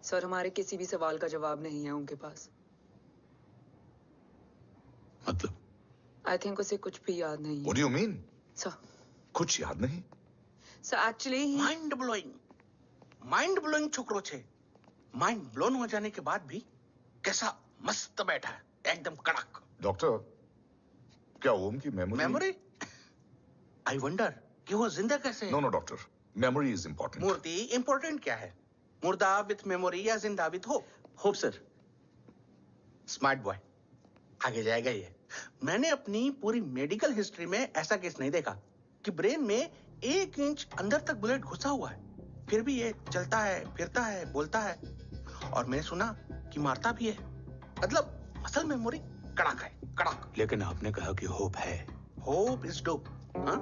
Sir, हमारे किसी भी सवाल का जवाब नहीं है उनके पास। मतलब? आई थिंक उसे कुछ भी याद नहीं है। What do you mean? Sir, कुछ याद नहीं? सर एक्चुअली माइंड ब्लोइंग छोकरो छे। माइंड ब्लोन हो जाने के बाद भी कैसा मस्त बैठा है, एकदम कड़क। डॉक्टर, क्या ओम की मेमोरी? आई वंडर कि वो जिंदा कैसे है? No doctor, memory is important. Murthy, important क्या है? मुर्दा विथ मेमोरी या जिंदा with hope? Hope sir. Smart boy, आगे जाएगा ये। मैंने अपनी पूरी मेडिकल हिस्ट्री में ऐसा केस नहीं देखा कि ब्रेन में 1 इंच अंदर तक बुलेट घुसा हुआ है, फिर भी ये चलता है, फिरता है, बोलता है, और मैंने सुना कि मारता भी है। मतलब असल मेमोरी कड़क है, कड़क। लेकिन आपने कहा कि होप है। Hope is dope. हाँ,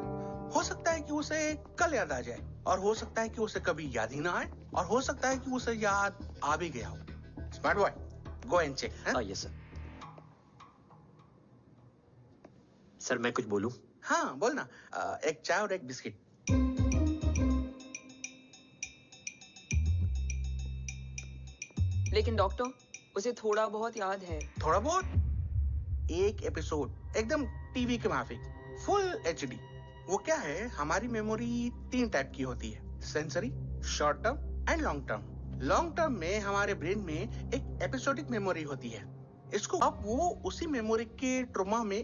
हो सकता है कि उसे कल याद आ जाए, और हो सकता है कि उसे कभी याद ही ना आए, और हो सकता है कि उसे याद आ भी गया हो। Smart boy, go and check. Yes sir. Sir मैं कुछ बोलूं? हाँ बोलना। एक चाय और एक बिस्किट। लेकिन डॉक्टर, उसे थोड़ा बहुत याद है। थोड़ा बहुत? एक एपिसोड एकदम टीवी के माफिक, फुल एचडी। वो क्या है, हमारी मेमोरी 3 टाइप की होती है, sensory, short term and long term. Long term में हमारे ब्रेन में एक एपिसोडिक मेमोरी होती है। इसको अब वो उसी मेमोरी के ट्रॉमा में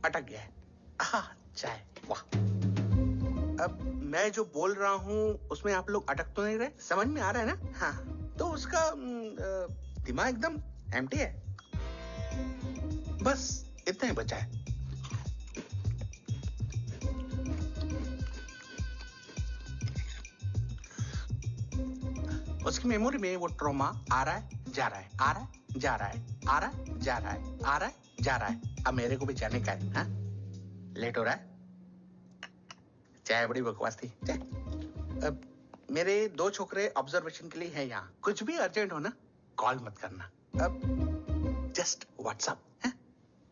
अटक गया है। चाय, वाह। अब मैं जो बोल रहा हूँ उसमें आप लोग अटक तो नहीं रहे? समझ में आ रहा है ना? हाँ, तो उसका दिमाग एकदम एम्प्टी है। बस इतना ही बचा है। उसकी मेमोरी में वो ट्रॉमा आ रहा है, जा रहा है, आ रहा है, जा रहा है, आ रहा है, जा रहा है, आ रहा है, जा रहा है। अब मेरे को भी जाने का है। हाँ? लेट हो रहा है? चाय बड़ी बकवास थी। चाय। अब मेरे 2 छोकरे ऑब्जर्वेशन के लिए हैं यहाँ। कुछ भी अर्जेंट हो ना, कॉल मत करना। अब just WhatsApp.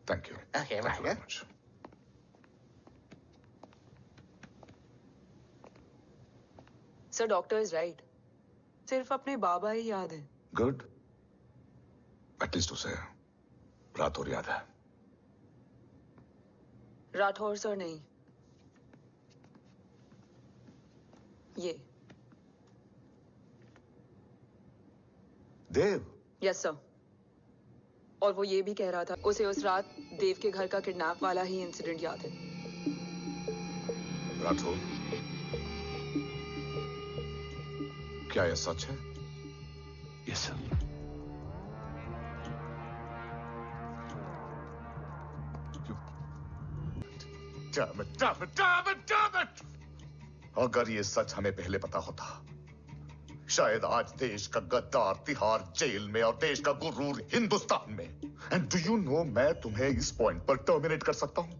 Thank you. Okay, bye. Sir, doctor is right. सिर्फ अपने बाबा ही याद है। गुड, एटलीस्ट उसे राठौर याद है। राठौर सर नहीं, ये देव। Yes sir. और वो ये भी कह रहा था उसे उस रात देव के घर का किडनैप वाला ही इंसिडेंट याद है। राठौर, क्या यह सच है? Yes sir. Damn it! अगर ये सच हमें पहले पता होता, शायद आज देश का गद्दार तिहाड़ जेल में और देश का गुरूर हिंदुस्तान में। एंड डू यू नो, मैं तुम्हें इस पॉइंट पर टर्मिनेट कर सकता हूं।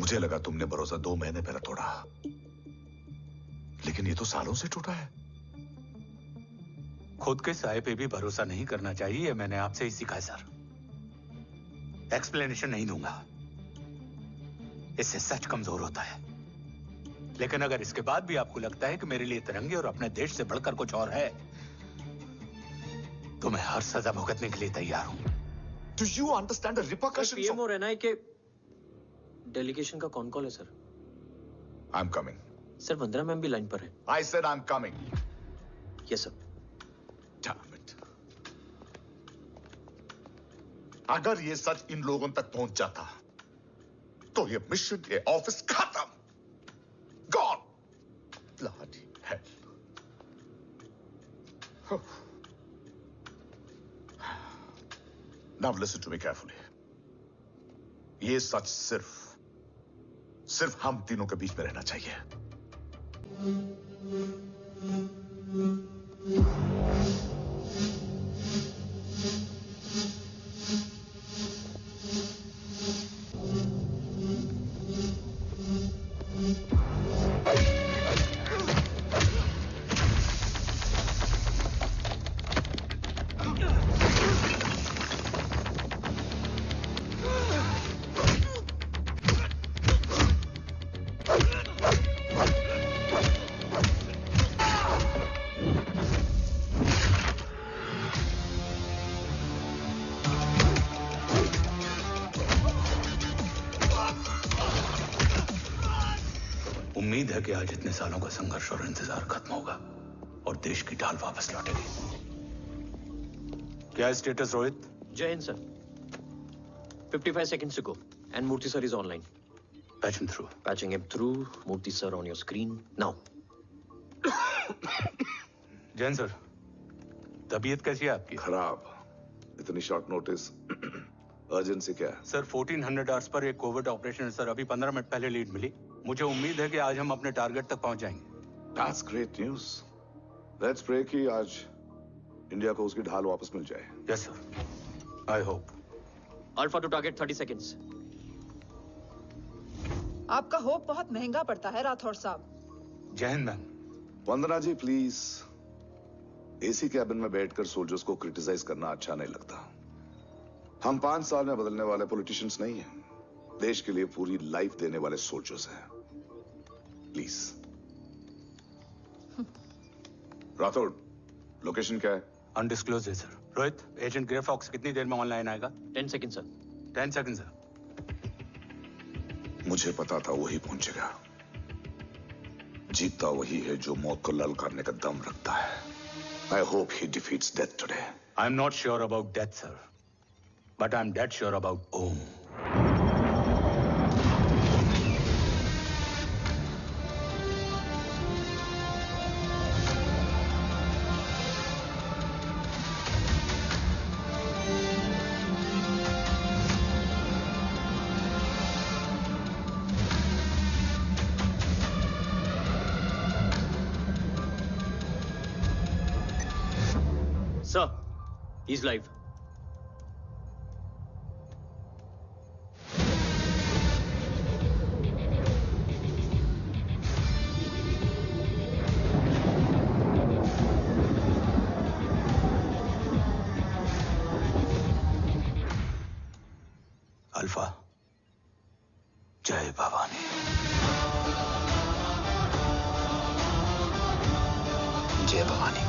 मुझे लगा तुमने भरोसा 2 महीने पहले तोड़ा, लेकिन ये तो सालों से टूटा है। खुद के साए पे भी भरोसा नहीं करना चाहिए, मैंने आपसे ही सीखा है सर। एक्सप्लेनेशन नहीं दूंगा, इससे सच कमजोर होता है। लेकिन अगर इसके बाद भी आपको लगता है कि मेरे लिए तिरंगे और अपने देश से बढ़कर कुछ और है, तो मैं हर सजा भुगतने के लिए तैयार हूं। Do you understand the repercussions? PM और एनआई के डेलीगेशन का कौन कॉल है sir? I'm coming. Sir Vandana ma'am भी लाइन पर है। I said I'm coming. Yes sir. Damn it. अगर ये सच इन लोगों तक पहुंच जाता, तो ये मिशन, ये ऑफिस खत्म। Gone. Bloody hell. Now listen to me carefully. ये सच सिर्फ हम तीनों के बीच में रहना चाहिए। कि आज इतने सालों का संघर्ष और इंतजार खत्म होगा और देश की ढाल वापस लौटेगी। क्या है स्टेटस रोहित? जय Hind sir. 55 seconds to go and Murthy sir is online. Patch him through. Patching him through. Murthy sir on your screen now. Jain sir, तबीयत कैसी है आपकी? खराब। इतनी शॉर्ट नोटिस। अर्जेंसी क्या है? सर 1400 आवर्स पर एक कोविड ऑपरेशन है सर। अभी 15 मिनट पहले लीड मिली। मुझे उम्मीद है कि आज हम अपने टारगेट तक पहुंच जाएंगे। That's great news. Let's pray कि आज इंडिया को उसकी ढाल वापस मिल जाए। Yes sir. I hope. Alpha to target 30 seconds. आपका होप बहुत महंगा पड़ता है राठौड़ साहब। जय हिंद ma'am. Vandana ji please, AC cabin में बैठकर सोल्जर्स को क्रिटिसाइज करना अच्छा नहीं लगता। हम 5 साल में बदलने वाले पॉलिटिशियंस नहीं हैं, देश के लिए पूरी लाइफ देने वाले सोल्जर्स हैं। प्लीज। राठौड़, लोकेशन क्या है? अनडिस्क्लोज है sir. Rohit, agent grey fox कितनी देर में ऑनलाइन आएगा? 10 seconds sir. 10 seconds sir. मुझे पता था वही पहुंचेगा। जीतता वही है जो मौत को ललकारने का दम रखता है। I hope he defeats death today. I'm not sure about death, sir. But I'm dead sure about Om. Sir, he's live. Alpha, जय भवानी। जय Bhavani.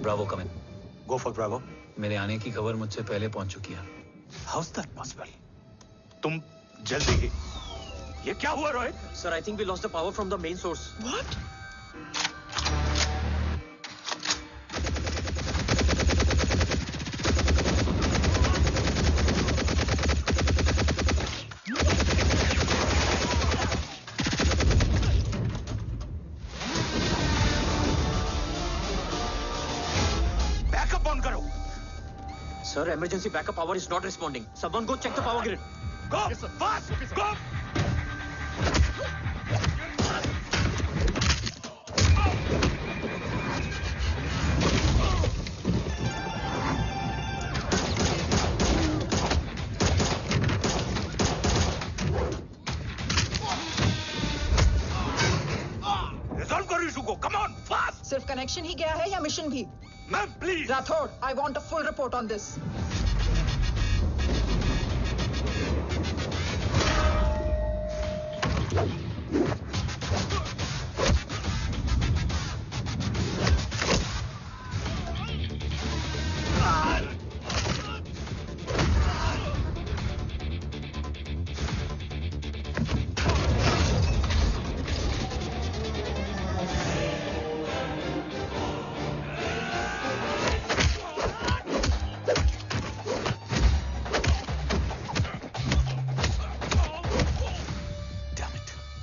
Bravo come in. Go for Bravo. मेरे आने की खबर मुझसे पहले पहुंच चुकी है। How's that possible? तुम जल्दी ही। ये क्या हुआ Rohit? Sir, I think we lost the power from the main source. What? Backup on करो। Sir, emergency backup power is not responding. Someone go check the power grid. Go! Fast! Go! Resolve करो issue को। Come on, fast! सिर्फ connection ही गया है या mission भी? Ma'am please. Rathore, I want a full report on this.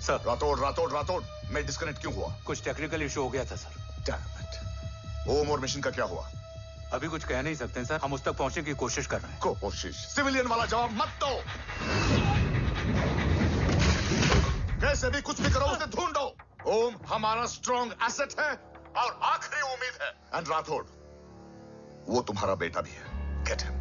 Sir, Rathore, मैं disconnect क्यों हुआ? कुछ टेक्निकल इशू हो गया था सर। Damn it. ओम और मिशन का क्या हुआ? अभी कुछ कह नहीं सकते सर। हम उस तक पहुंचने की कोशिश कर रहे हैं। कोशिश? सिविलियन वाला जवाब मत दो। जैसे भी कुछ भी करो उसे ढूंढो। ओम हमारा स्ट्रॉन्ग एसेट है और आखिरी उम्मीद है। एंड राठौड़, वो तुम्हारा बेटा भी है। Get him.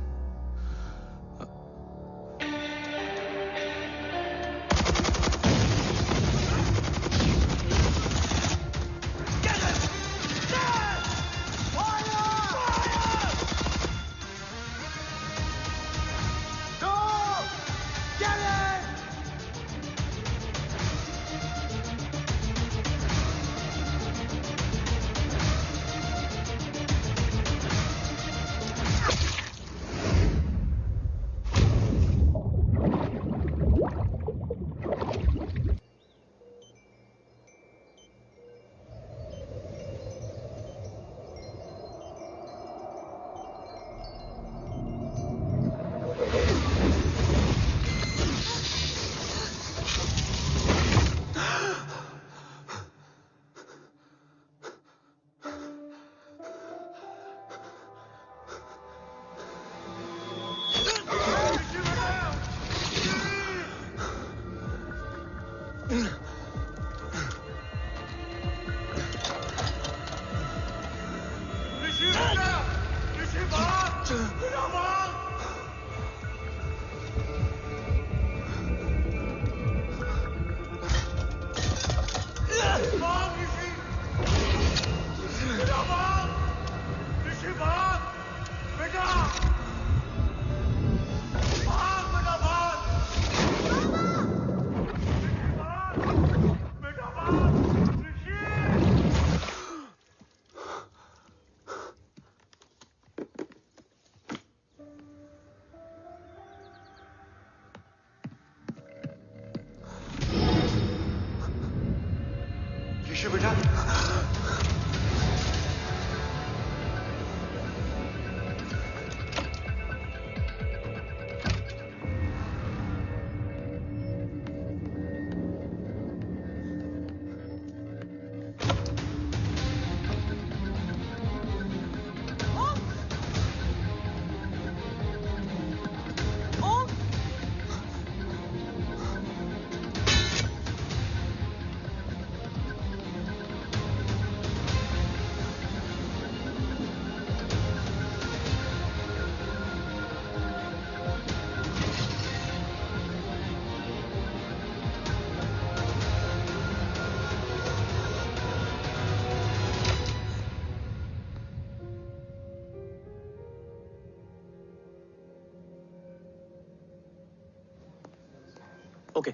Okay.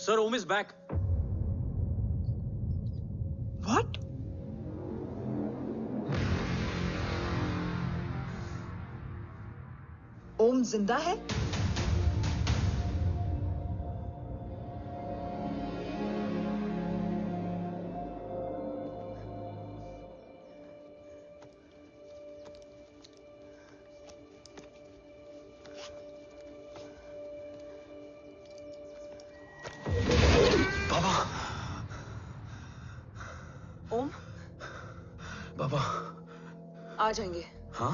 Sir, Om is back. What? ओम जिंदा है? ओम, बाबा आ जाएंगे। हाँ,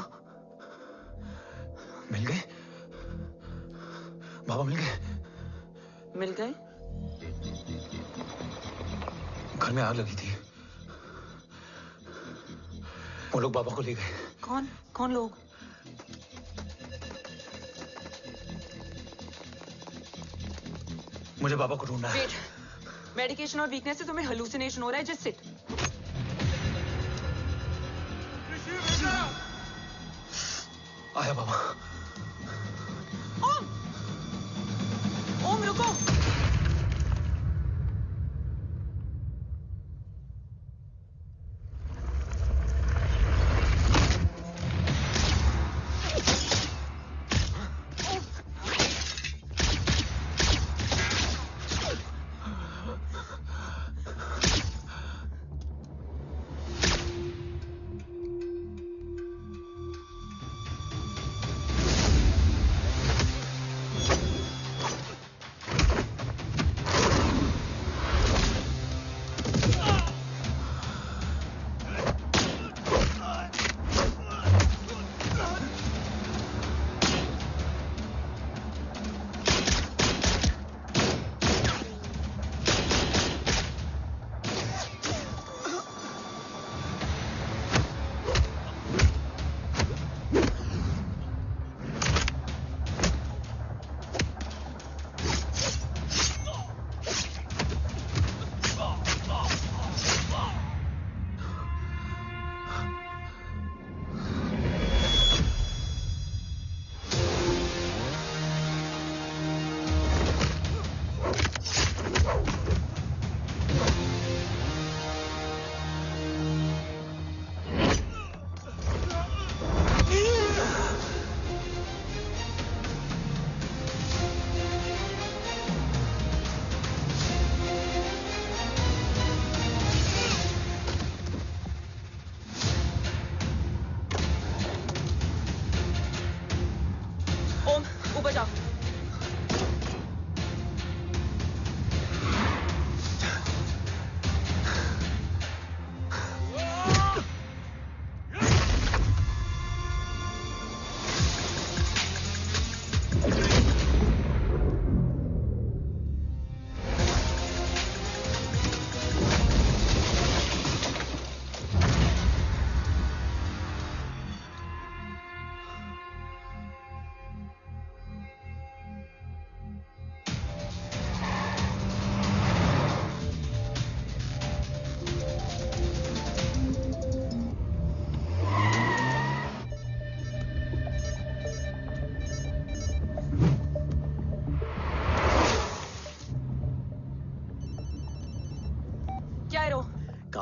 मिल गए? बाबा मिल गए? मिल गए? घर में आग लगी थी, वो लोग बाबा को ले गए। कौन कौन लोग? मुझे बाबा को ढूंढना है। वेट, मेडिकेशन और वीकनेस से तुम्हें हेलुसिनेशन हो रहा है। Just sit. आया बाबा। ओम, ओम रुको।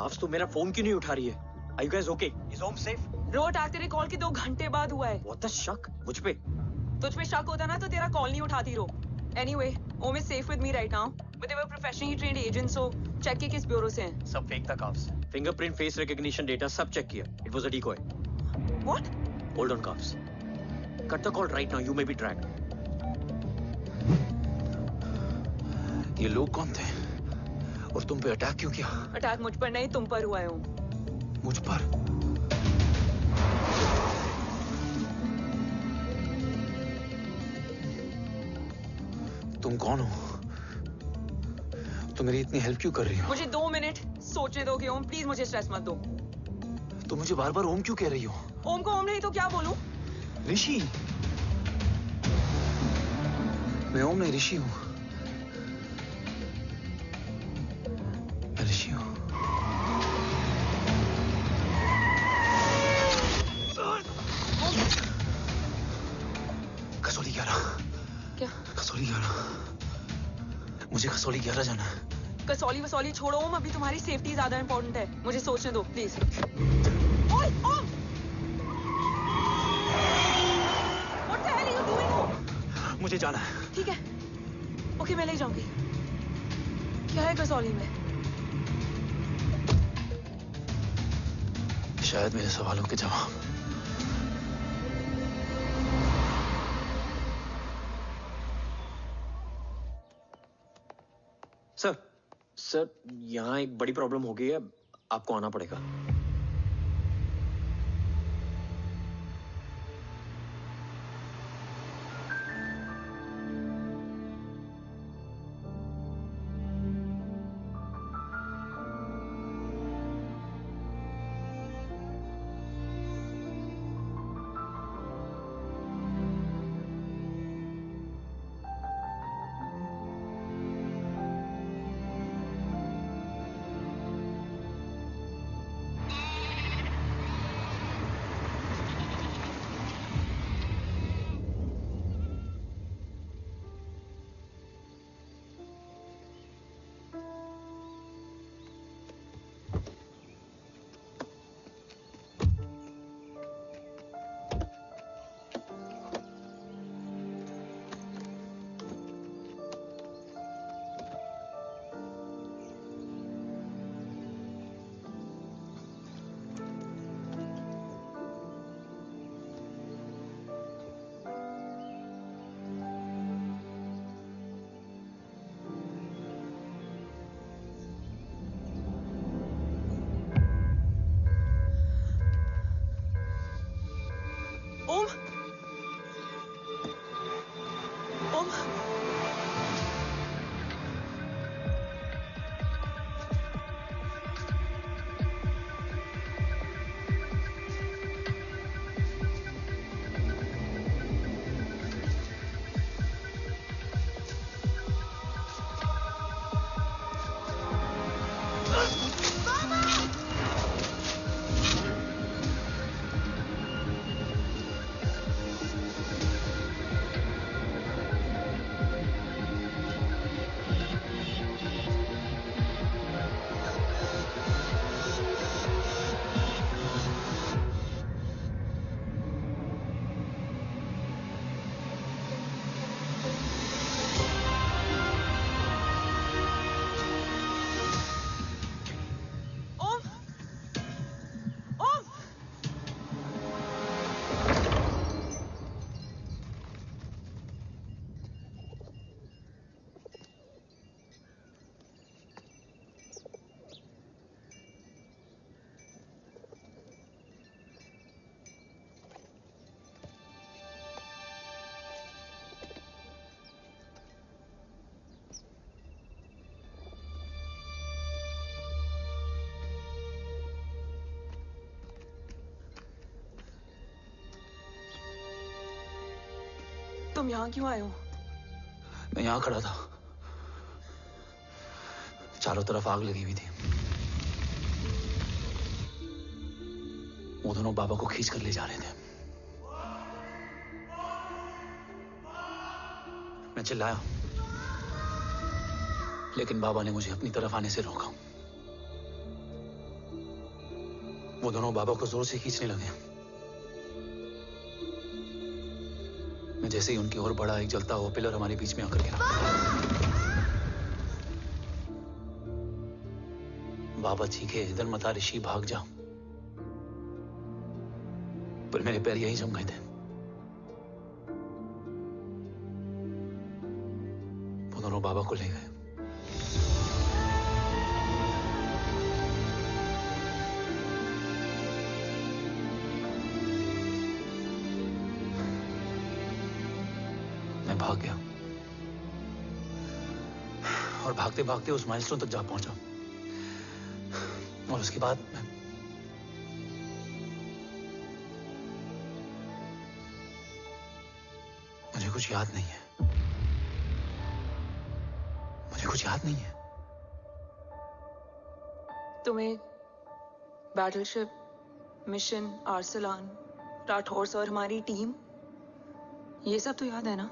काफ्स तो मेरा फोन क्यों नहीं उठा रही है? Are you guys okay? Is home safe? रो अटैक तेरे कॉल के 2 घंटे बाद हुआ है। What the शक? मुझ पे? तुझ पे शक होता ना तो तेरा कॉल नहीं उठाती रो। Anyway, Om is safe with me right now. But they were professionally trained agents, so check के किस ब्यूरो से हैं। सब फेक था carbs. Fingerprint, face recognition data सब चेक किया। It was a decoy. What? Hold on, carbs. Cut the call right now. You may be dragged. ये लोग कौन थे? और तुम पे अटैक क्यों किया? अटैक मुझ पर नहीं तुम पर हुआ है ओम। मुझ पर? तुम कौन हो? तुम मेरी इतनी हेल्प क्यों कर रही हो? मुझे 2 मिनट सोचने दोगे ओम, प्लीज मुझे स्ट्रेस मत दो। तुम मुझे बार बार ओम क्यों कह रही हो? ओम को ओम नहीं तो क्या बोलूं? ऋषि। मैं ओम नहीं, ऋषि हूं। मैं ऋषि हूं। कसौली 11। क्या? कसौली 11। मुझे कसौली 11 जाना है। कसौली वसौली छोड़ो ओम, अभी तुम्हारी सेफ्टी ज्यादा इंपॉर्टेंट है। मुझे सोचने दो प्लीज। ओए ओम! What the hell are you doing ओम? मुझे जाना है। ठीक है। ओके मैं ले जाऊंगी। क्या है कसौली में? शायद मेरे सवालों के जवाब। सर, यहाँ एक बड़ी प्रॉब्लम हो गई है। आपको आना पड़ेगा। ओम! ओम! तुम यहाँ क्यों आए हो? मैं यहाँ खड़ा था। चारों तरफ आग लगी हुई थी। वो दोनों बाबा को खींच कर ले जा रहे थे। मैं चिल्लाया, लेकिन बाबा ने मुझे अपनी तरफ आने से रोका। वो दोनों बाबा को जोर से खींचने लगे। मैं जैसे ही उनकी ओर बढ़ा, एक जलता हुआ पिलर हमारे बीच में आकर गिरा। बाबा चीखे, इधर मत आ ऋषि, भाग जा। पर मेरे पैर यहीं जम गए थे। वो दोनों बाबा को ले गए। मैं भाग गया और भागते भागते उस माइलस्टोन तक जा पहुंचा। और उसके बाद मुझे कुछ याद नहीं है। मुझे कुछ याद नहीं है। तुम्हें बैटलशिप, मिशन, आर्सलान, राठौर और हमारी टीम, ये सब तो याद है ना?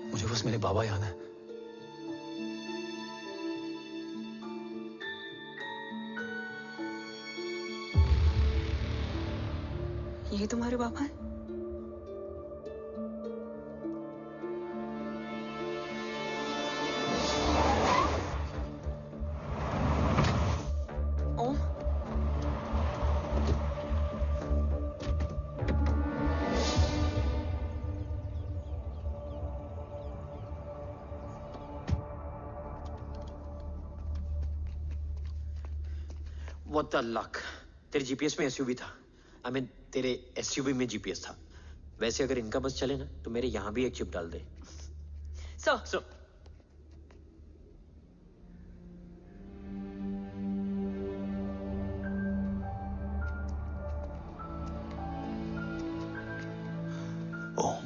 मुझे बस मेरे बाबा याद है। ये तुम्हारे बाबा हैं? ओम, What the luck? तेरे जीपीएस में एसयूवी था। I mean, तेरे एसयूवी में जीपीएस था। वैसे अगर इनका बस चले ना, तो मेरे यहां भी एक चिप डाल दे। सर। ओम,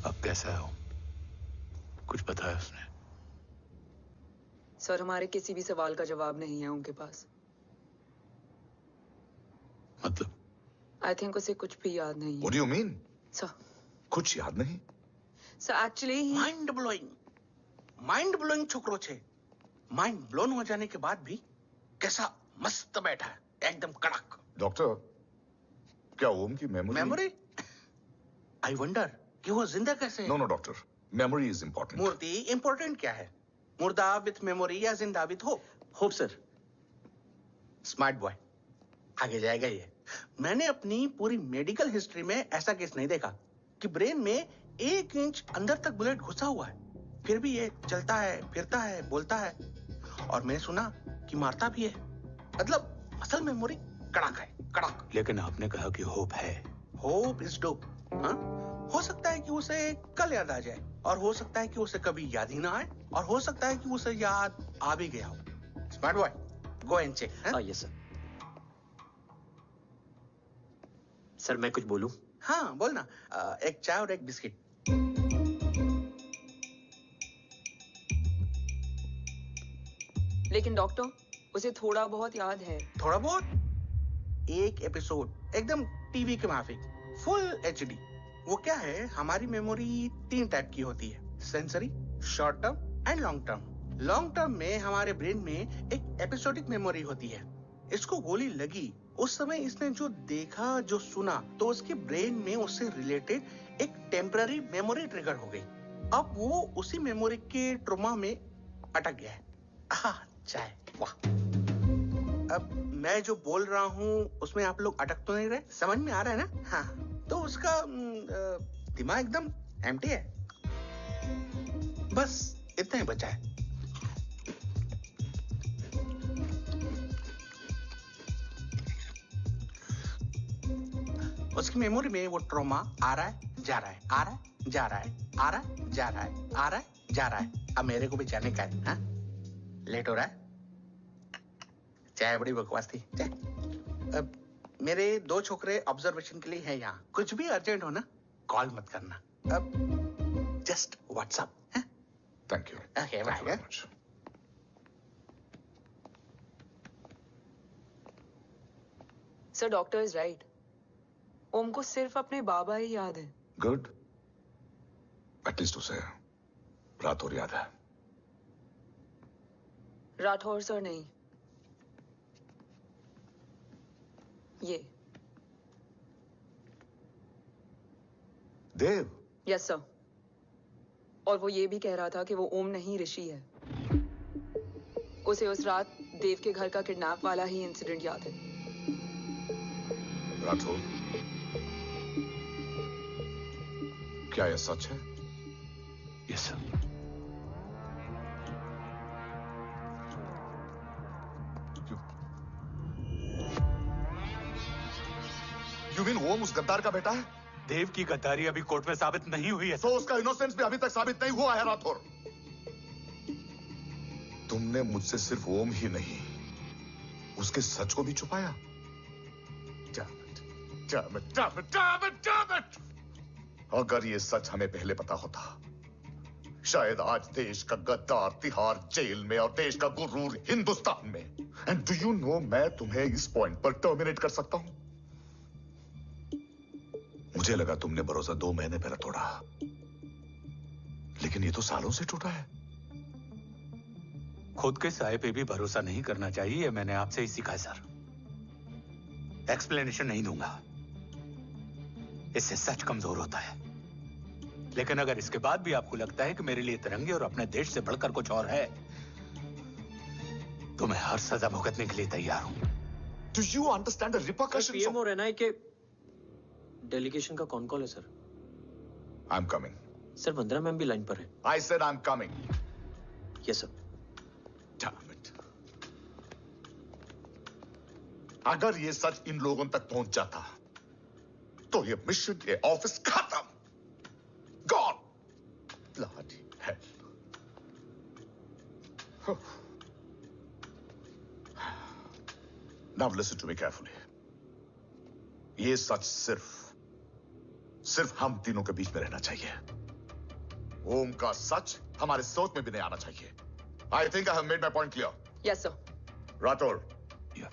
अब कैसा है ओम? कुछ बताया उसने? सर, हमारे किसी भी सवाल का जवाब नहीं है उनके पास। मतलब? आई थिंक उसे कुछ भी याद नहीं है। What do you mean? Sir, कुछ याद नहीं? सर एक्चुअली माइंड ब्लोइंग छोकरो छे। माइंड ब्लोन हो जाने के बाद भी कैसा मस्त बैठा है, एकदम कड़क। डॉक्टर, क्या ओम की मेमोरी? आई वंडर कि वो जिंदा कैसे है? No doctor, memory is important. Murthy, important क्या है? मुर्दा विथ मेमोरी या जिंदा with hope? Hope sir. Smart boy, आगे जाएगा ये। मैंने अपनी पूरी मेडिकल हिस्ट्री में ऐसा केस नहीं देखा कि ब्रेन में 1 इंच अंदर तक बुलेट घुसा हुआ है, फिर भी ये चलता है, फिरता है, बोलता है, और मैंने सुना कि मारता भी है। मतलब असल मेमोरी कड़क है, कड़क। लेकिन आपने कहा कि होप है। Hope is dope. हाँ, हो सकता है कि उसे कल याद आ जाए, और हो सकता है कि उसे कभी याद ही ना आए, और हो सकता है कि उसे याद आ भी गया हो। Smart boy, go and check. Yes sir. Sir मैं कुछ बोलूं? हाँ बोलना। एक चाय और एक बिस्किट। लेकिन डॉक्टर, उसे थोड़ा बहुत याद है। थोड़ा बहुत? एक एपिसोड एकदम टीवी के माफिक, फुल एचडी। वो क्या है, हमारी मेमोरी 3 टाइप की होती है, sensory, short term and long term. Long term में हमारे ब्रेन में एक एपिसोडिक मेमोरी होती है। इसको गोली लगी, उस समय इसने जो देखा, जो सुना, तो उसके ब्रेन में उससे रिलेटेड एक टेम्पररी मेमोरी ट्रिगर हो गई। अब वो उसी मेमोरी के ट्रॉमा में अटक गया है। चाय। वाह। अब मैं जो बोल रहा हूँ उसमें आप लोग अटक तो नहीं रहे? समझ में आ रहा है ना? हाँ, तो उसका दिमाग एकदम एम्प्टी है। बस इतना ही बचा है। उसकी मेमोरी में वो ट्रॉमा आ रहा है, जा रहा है, आ रहा है, जा रहा है, आ रहा है, जा रहा है, आ रहा है, जा रहा है। अब मेरे को भी जाने का है। हाँ? लेट हो रहा है? चाय बड़ी बकवास थी। चाय। अब मेरे 2 छोकरे ऑब्जर्वेशन के लिए हैं यहाँ। कुछ भी अर्जेंट हो ना, कॉल मत करना। अब just WhatsApp. Thank you. Okay, bye. Sir, doctor is right. Om को सिर्फ अपने बाबा ही याद है। गुड। एटलीस्ट उसे राठौर याद है। राठौर सर नहीं, ये देव। Yes sir. और वो ये भी कह रहा था कि वो ओम नहीं, ऋषि है। उसे उस रात देव के घर का किडनैप वाला ही इंसिडेंट याद है। राठौर, क्या यह सच है? Yes sir. यू मीन ओम उस गद्दार का बेटा है? देव की गद्दारी अभी कोर्ट में साबित नहीं हुई है। तो उसका इनोसेंस भी अभी तक साबित नहीं हुआ है राठौर। तुमने मुझसे सिर्फ ओम ही नहीं, उसके सच को भी छुपाया। Damn it! अगर ये सच हमें पहले पता होता, शायद आज देश का गद्दार तिहाड़ जेल में और देश का गुरूर हिंदुस्तान में। एंड डू यू नो, मैं तुम्हें इस पॉइंट पर टर्मिनेट कर सकता हूं। मुझे लगा तुमने भरोसा 2 महीने पहले तोड़ा, लेकिन ये तो सालों से टूटा है। खुद के साये पे भी भरोसा नहीं करना चाहिए, मैंने आपसे ही सीखा है सर। एक्सप्लेनेशन नहीं दूंगा, इससे सच कमजोर होता है। लेकिन अगर इसके बाद भी आपको लगता है कि मेरे लिए तिरंगे और अपने देश से बढ़कर कुछ और है, तो मैं हर सजा भुगतने के लिए तैयार हूं। Do you understand the repercussions? PM और एनआई के डेलीगेशन का कौन कॉल है sir? I'm coming. Sir, Vandana ma'am भी लाइन पर है। I said I'm coming. Yes sir. Damn it. अगर ये सच इन लोगों तक पहुंच जाता, तो ये मिशन, ये ऑफिस खत्म। Gone. Bloody hell. Now listen to me carefully. ये सच सिर्फ हम तीनों के बीच में रहना चाहिए। ओम का सच हमारे सोच में भी नहीं आना चाहिए। I think I have made my point clear. Yes sir. Rathore. Yeah.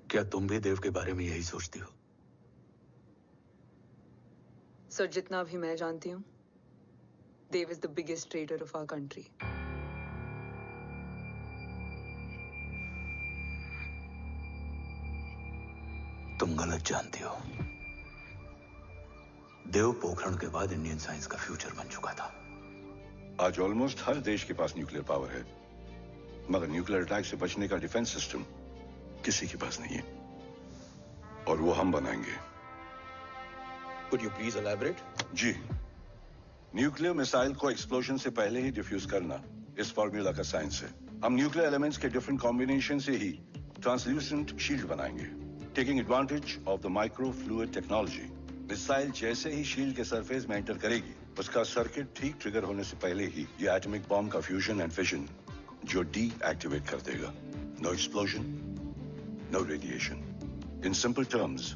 क्या तुम भी देव के बारे में यही सोचती हो? सर, जितना भी मैं जानती हूँ, Dev is the biggest trader of our country. तुम गलत जानती हो। देव पोखरण के बाद इंडियन साइंस का फ्यूचर बन चुका था। आज ऑलमोस्ट हर देश के पास न्यूक्लियर पावर है, मगर न्यूक्लियर अटैक से बचने का डिफेंस सिस्टम किसी के पास नहीं है, और वो हम बनाएंगे। Could you please elaborate? जी, न्यूक्लियर मिसाइल को एक्सप्लोजन से पहले ही डिफ्यूज करना इस फॉर्मूला का साइंस है। हम न्यूक्लियर एलिमेंट्स के डिफरेंट कॉम्बिनेशन से ही ट्रांसल्यूसेंट शील्ड बनाएंगे, taking advantage of the micro fluid technology. Missile जैसे ही शील्ड के सरफेस में एंटर करेगी, उसका सर्किट ठीक ट्रिगर होने से पहले ही ये एटॉमिक बॉम्ब का फ्यूजन एंड फिशन जो डीएक्टिवेट कर देगा। No explosion, no radiation. In simple terms,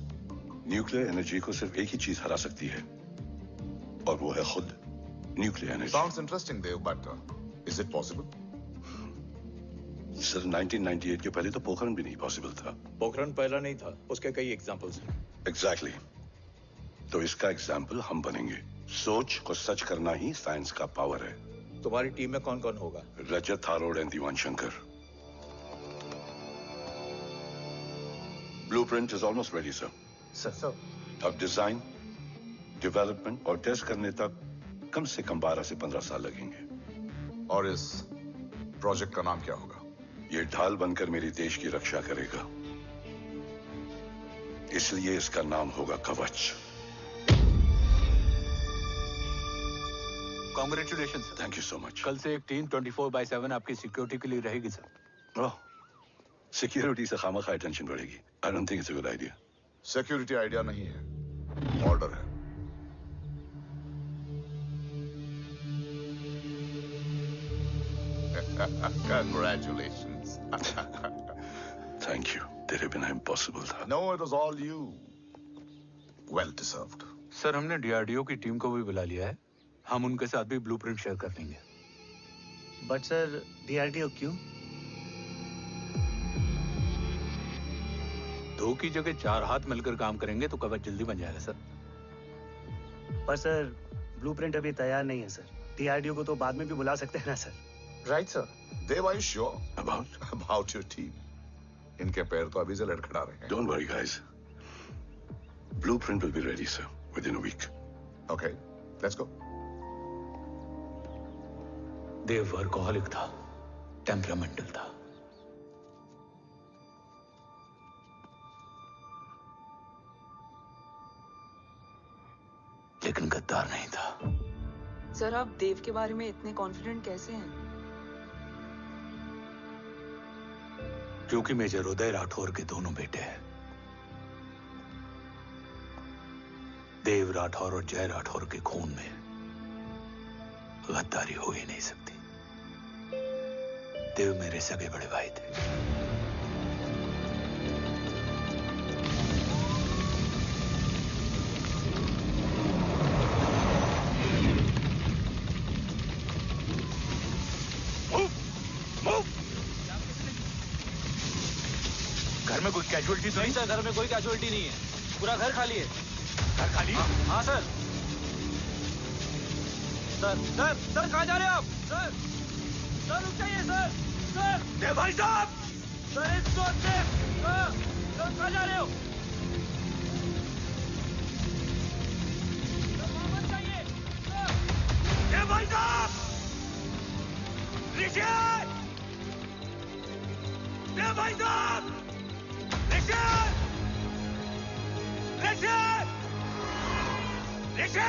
nuclear energy को सिर्फ एक ही चीज हरा सकती है, और वो है खुद nuclear energy. Sounds interesting, Dev, but is it possible? Sir, 1998 के पहले तो पोखरण भी नहीं पॉसिबल था। पोखरण पहला नहीं था, उसके कई एग्जांपल्स हैं। एग्जैक्टली। तो इसका एग्जाम्पल हम बनेंगे। सोच को सच करना ही साइंस का पावर है। तुम्हारी टीम में कौन कौन होगा? रजत, हारोड and Diwan Shankar. Blueprint is almost ready sir. Sir अब डिजाइन, डेवलपमेंट और टेस्ट करने तक कम से कम 12 से 15 साल लगेंगे। और इस प्रोजेक्ट का नाम क्या होगा? ये ढाल बनकर मेरे देश की रक्षा करेगा, इसलिए इसका नाम होगा कवच। Congratulation sir. Thank you so much. कल से एक टीम 24/7 आपकी सिक्योरिटी के लिए रहेगी सर। ओह, सिक्योरिटी से खामखा टेंशन बढ़ेगी। I don't think it's a good idea. Security idea नहीं है, ऑर्डर है। Congratulations. Thank you. तेरे बिना इम्पॉसिबल था। No, it was all you. Well deserved. Sir हमने डीआरडीओ की टीम को भी बुला लिया है, हम उनके साथ भी ब्लूप्रिंट शेयर कर लेंगे। बट सर डीआरडीओ क्यों? 2 की जगह 4 हाथ मिलकर काम करेंगे तो कवच जल्दी बन जाएगा सर। पर सर ब्लूप्रिंट अभी तैयार नहीं है सर। डीआरडीओ को तो बाद में भी बुला सकते हैं ना sir? Right sir. Dev, are you sure about your team? इनके पैर तो अभी से लड़खड़ा रहे हैं। Don't worry, guys. Blueprint will be ready, sir, within a week. Okay, let's go. Dev workaholic था, टेम्परामेंटल था। लेकिन गद्दार नहीं था। सर आप देव के बारे में इतने कॉन्फिडेंट कैसे हैं? क्योंकि मेजर उदय राठौर के दोनों बेटे हैं। देव राठौर और जय राठौर के खून में गद्दारी हो ही नहीं सकती। देव मेरे सगे बड़े भाई थे। घर में कोई कैजुअलिटी तो नहीं? सर घर में कोई कैजुअलिटी नहीं है, पूरा घर खाली है। घर खाली? हाँ सर। सर सर सर कहाँ जा रहे हो आप? सर सर रुक जाइए सर। सर देव भाई साहब! सर इसको सर कहाँ जा रहे हो? सर वापस जाइए सर। देव भाई साहब! ऋषि! देव भाई साहब! ऋषि! ऋषि! ऋषि!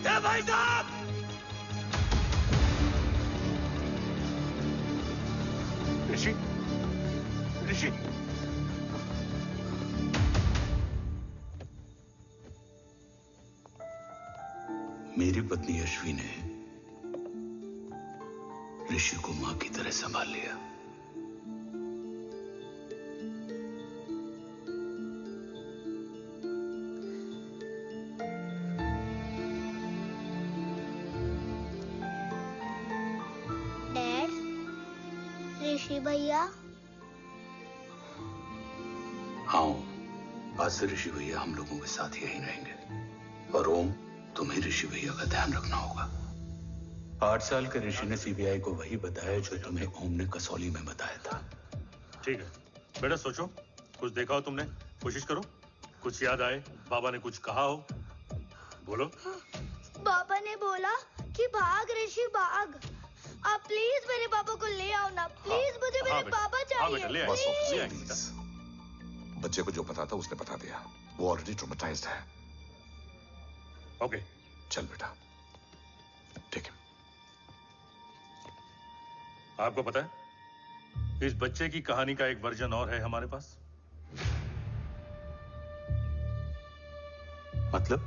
देव भाई साहब! ऋषि! ऋषि! मेरी पत्नी अश्वी ने ऋषि को मां की तरह संभाल लिया। डैड, ऋषि भैया। हाँ, आज से ऋषि भैया हम लोगों के साथ यहीं रहेंगे। और ओम, तुम्हें ऋषि भैया का ध्यान रखना होगा। 8 साल के ऋषि ने सीबीआई को वही बताया जो तुम्हें ओम ने कसौली में बताया था। ठीक है बेटा, सोचो, कुछ देखा हो तुमने, कोशिश करो, कुछ याद आए, बाबा ने कुछ कहा हो, बोलो। पापा ने बोला कि भाग ऋषि भाग। आप प्लीज मेरे पापा को ले आओ ना, प्लीज। मुझे मेरे पापा चाहिए। ले बस आए। प्लीज। बच्चे को जो पता था उसने बता दिया, वो ऑलरेडी ट्रॉमेटाइज्ड है। ओके चल बेटा, ठीक है। आपको पता है इस बच्चे की कहानी का एक वर्जन और है हमारे पास। मतलब?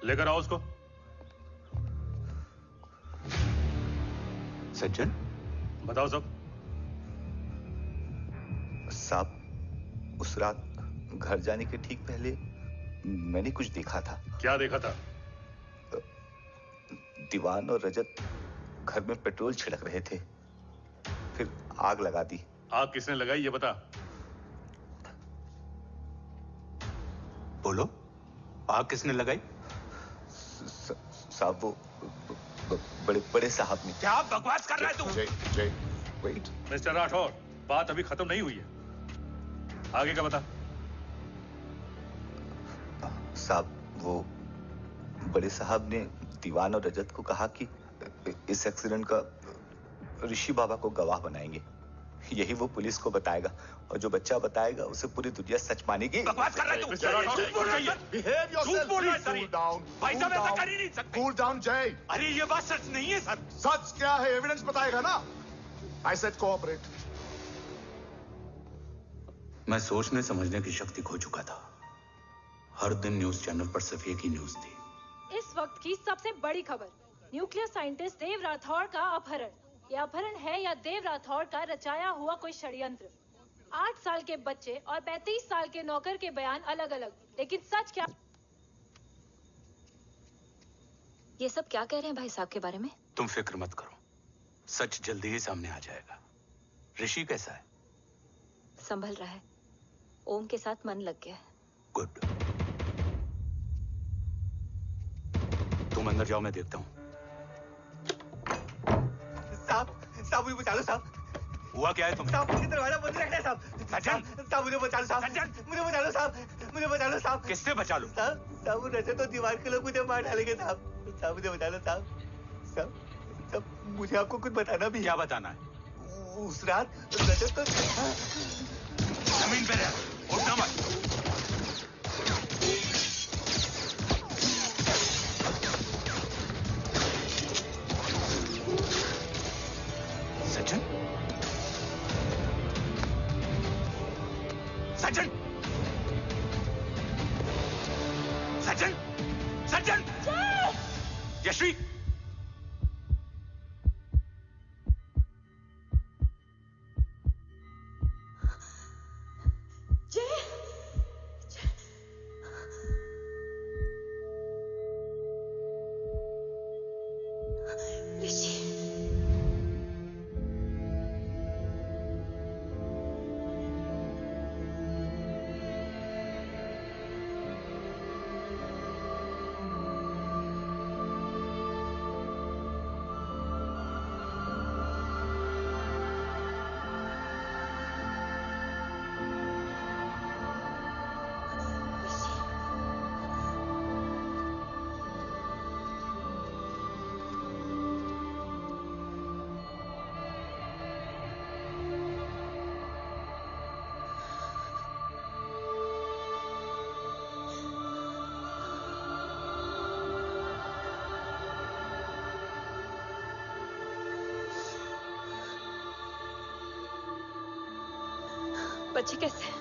लेकर आओ उसको। सज्जन, बताओ सब। साहब, उस रात घर जाने के ठीक पहले मैंने कुछ देखा था। क्या देखा था? दीवान और रजत घर में पेट्रोल छिड़क रहे थे, फिर आग लगा दी। आग किसने लगाई ये बता। बोलो, आग किसने लगाई? साहब, वो बड़े बड़े साहब ने। क्या बकवास कर रहा है तू? जय, वेट। मिस्टर राठौर, बात अभी खत्म नहीं हुई है। आगे का बता। साहब, वो बड़े साहब ने दीवान और रजत को कहा कि इस एक्सीडेंट का ऋषि बाबा को गवाह बनाएंगे। यही वो पुलिस को बताएगा और जो बच्चा बताएगा उसे पूरी दुनिया सच मानेगी। बकवास कर रहा है तू। झूठ बोल रही है। Behave yourself, झूठ बोल रहा है please सर। cool down, भाई cool साहब ऐसा down. कर ही नहीं सकते। Cool down, जय। अरे ये बात सच नहीं है सर। सच क्या है? एविडेंस बताएगा ना। I said cooperate. मैं सोचने समझने की शक्ति खो चुका था। हर दिन न्यूज चैनल पर सिर्फ एक ही न्यूज थी। इस वक्त की सबसे बड़ी खबर, न्यूक्लियर साइंटिस्ट देव राठौड़ का अपहरण। यह अपहरण है या देव राठौड़ का रचाया हुआ कोई षड्यंत्र। 8 साल के बच्चे और 35 साल के नौकर के बयान अलग अलग, लेकिन सच क्या? ये सब क्या कह रहे हैं भाई साहब के बारे में? तुम फिक्र मत करो, सच जल्दी ही सामने आ जाएगा। ऋषि कैसा है? संभल रहा है। ओम के साथ मन लग गया है। गुड। तुम अंदर जाओ, मैं देखता हूँ। साहब मुझे बचा लो साहब। हुआ क्या है तुम? साहब मुझे दरवाजा बंद रखना है साहब। सज्जन, साहब मुझे बचा लो साहब। मुझे बचा लो साहब। मुझे बचा लो साहब। किससे बचा लो? साहब वो रजत तो दीवार के लोग मुझे मार डालेंगे साहब। साहब मुझे बचा लो साहब। साहब मुझे आपको कुछ बताना भी। क्या बताना है? उस रात रजत तो जमीन पे रह, उठना मत। सज्जन, सज्जन, सज्जन, सज्जन, यश्वी, बच्चे कैसे हैं?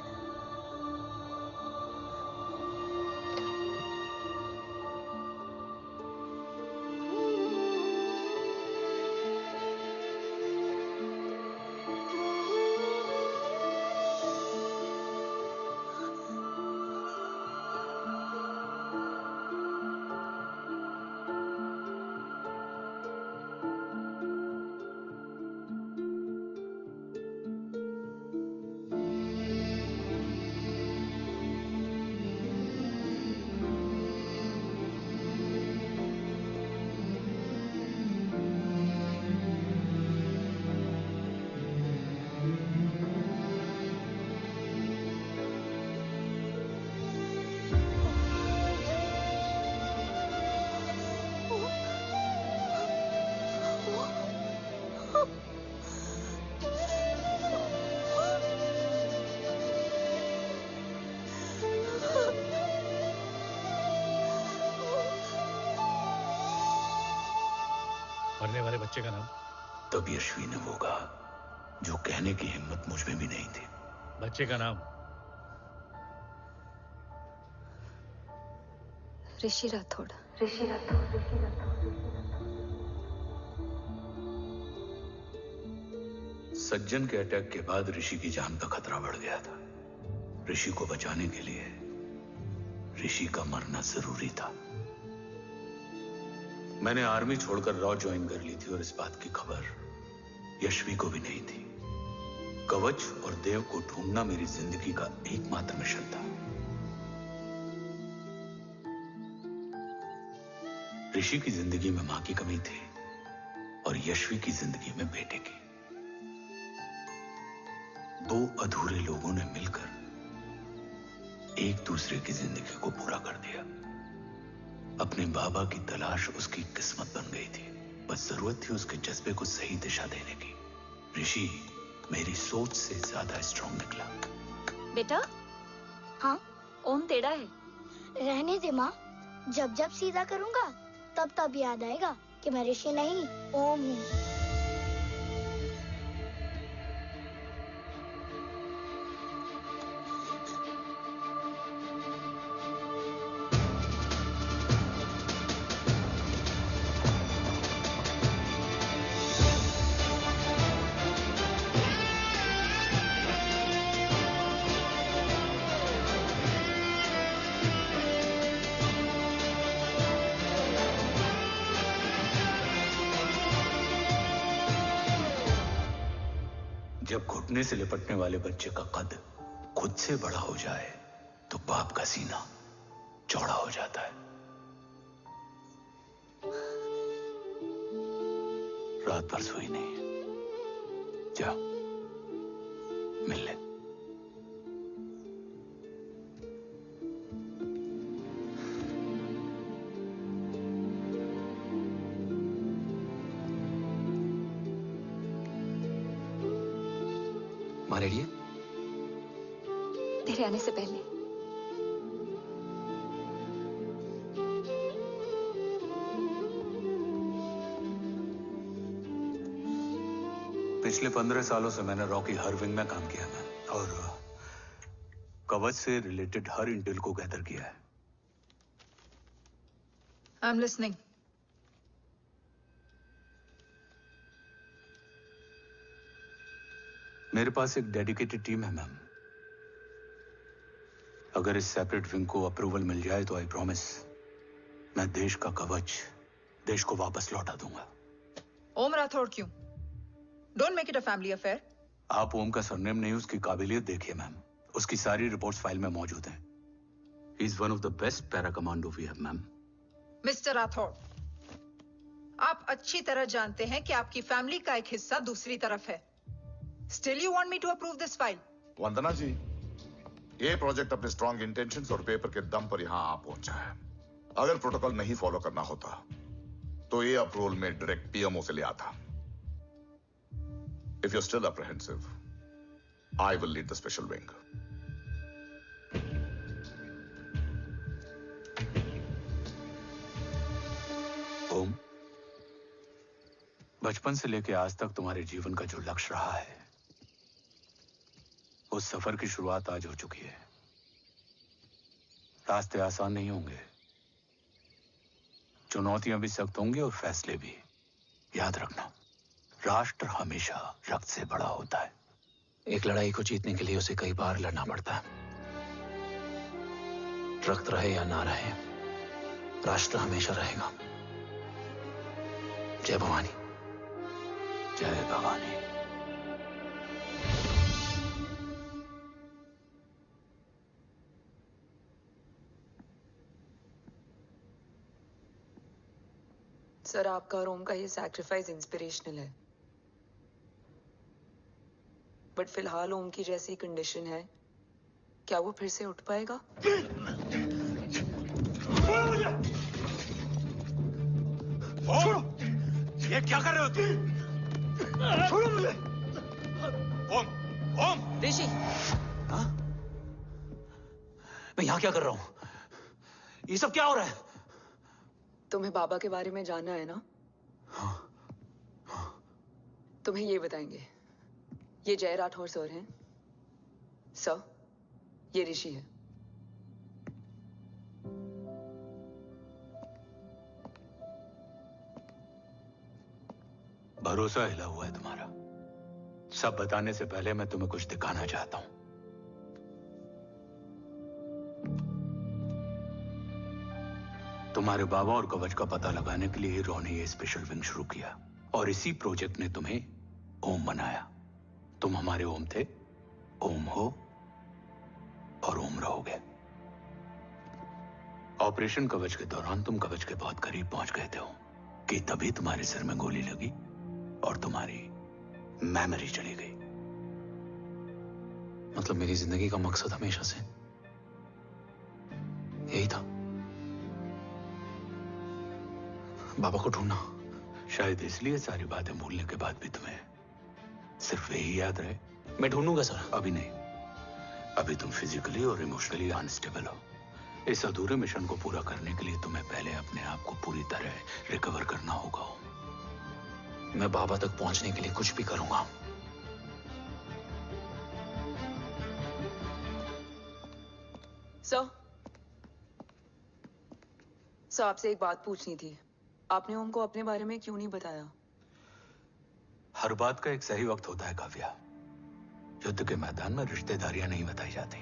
मरने वाले बच्चे का नाम? तब यश्वी ने वो कहा जो कहने की हिम्मत मुझ में भी नहीं थी। बच्चे का नाम? ऋषि राठौड़। सज्जन के अटैक के बाद ऋषि की जान का खतरा बढ़ गया था। ऋषि को बचाने के लिए ऋषि का मरना जरूरी था। मैंने आर्मी छोड़कर रॉ ज्वाइन कर ली थी और इस बात की खबर यश्वी को भी नहीं थी। कवच और देव को ढूंढना मेरी जिंदगी का एकमात्र मिशन था। ऋषि की जिंदगी में मां की कमी थी और यश्वी की जिंदगी में बेटे की। दो अधूरे लोगों ने मिलकर एक दूसरे की जिंदगी को पूरा कर दिया। अपने बाबा की तलाश उसकी किस्मत बन गई थी, बस जरूरत थी उसके जज्बे को सही दिशा देने की। ऋषि मेरी सोच से ज्यादा स्ट्रांग निकला। बेटा, हाँ ओम टेढ़ा है। रहने दे माँ, जब जब सीधा करूँगा तब तब याद आएगा कि मैं ऋषि नहीं ओम हूँ। जब घुटने से लिपटने वाले बच्चे का कद खुद से बड़ा हो जाए तो बाप का सीना चौड़ा हो जाता है। रात भर सोई नहीं, जा मिल ले। माँ रेडी है? तेरे आने से पहले। पिछले 15 सालों से मैंने रॉकी हर विंग में काम किया है और कवच से रिलेटेड हर इंटेल को गैदर किया है। I am listening. मेरे पास एक डेडिकेटेड टीम है मैम। अगर इस सेपरेट विंग को अप्रूवल मिल जाए तो आई प्रॉमिस मैं देश का कवच देश को वापस लौटा दूंगा। ओम राठौड़ क्यों? Don't make it a family affair. आप ओम का सरनेम नहीं, उसकी काबिलियत देखिए मैम। उसकी सारी रिपोर्ट्स फाइल में मौजूद हैं। He is one of the best para commando we have ma'am. Mister Rathod, आप अच्छी तरह जानते हैं कि आपकी फैमिली का एक हिस्सा दूसरी तरफ है। Still you want me to approve this file? वंदना जी, ये प्रोजेक्ट अपने स्ट्रॉन्ग इंटेंशंस और पेपर के दम पर यहां आ पहुंचा है। अगर प्रोटोकॉल नहीं फॉलो करना होता तो ये अप्रूवल में डायरेक्ट पीएमओ से ले आता। If you're still apprehensive, I will lead the special wing. ओम, बचपन से लेकर आज तक तुम्हारे जीवन का जो लक्ष्य रहा है, उस सफर की शुरुआत आज हो चुकी है। रास्ते आसान नहीं होंगे, चुनौतियां भी सख्त होंगी और फैसले भी। याद रखना, राष्ट्र हमेशा रक्त से बड़ा होता है। एक लड़ाई को जीतने के लिए उसे कई बार लड़ना पड़ता है। रक्त रहे या ना रहे, राष्ट्र हमेशा रहेगा। जय भवानी। जय भवानी। सर, आपका और ओम का ये सैक्रिफाइस इंस्पिरेशनल है, बट फिलहाल ओम की जैसी कंडीशन है, क्या वो फिर से उठ पाएगा? छोड़ो! ये क्या कर रहे हो तुम? छोड़ो मुझे! ओम! ओम! ऋषि! हाँ? मैं यहाँ क्या कर रहा हूँ? ये सब क्या हो रहा है? तुम्हें बाबा के बारे में जानना है ना? तुम्हें ये बताएंगे। ये जय राठौर सर हैं। सर, ये ऋषि है। भरोसा हिला हुआ है तुम्हारा। सब बताने से पहले मैं तुम्हें कुछ दिखाना चाहता हूं। तुम्हारे बाबा और कवच का पता लगाने के लिए रॉ ने ये स्पेशल विंग शुरू किया और इसी प्रोजेक्ट ने तुम्हें ओम बनाया। तुम हमारे ओम थे, ओम हो और ओम रहोगे। ऑपरेशन कवच के दौरान तुम कवच के बहुत करीब पहुंच गए थे कि तभी तुम्हारे सिर में गोली लगी और तुम्हारी मेमोरी चली गई। मतलब मेरी जिंदगी का मकसद हमेशा से यही था। बाबा को ढूंढना। शायद इसलिए सारी बातें भूलने के बाद भी तुम्हें सिर्फ यही याद रहे। मैं ढूंढूंगा सर। अभी नहीं, अभी तुम फिजिकली और इमोशनली अनस्टेबल हो। इस अधूरे मिशन को पूरा करने के लिए तुम्हें पहले अपने आप को पूरी तरह रिकवर करना होगा। मैं बाबा तक पहुंचने के लिए कुछ भी करूंगा। सर आपसे एक बात पूछनी थी। आपने ओम को अपने बारे में क्यों नहीं बताया? हर बात का एक सही वक्त होता है काव्या। युद्ध के मैदान में रिश्तेदारियां नहीं बताई जाती।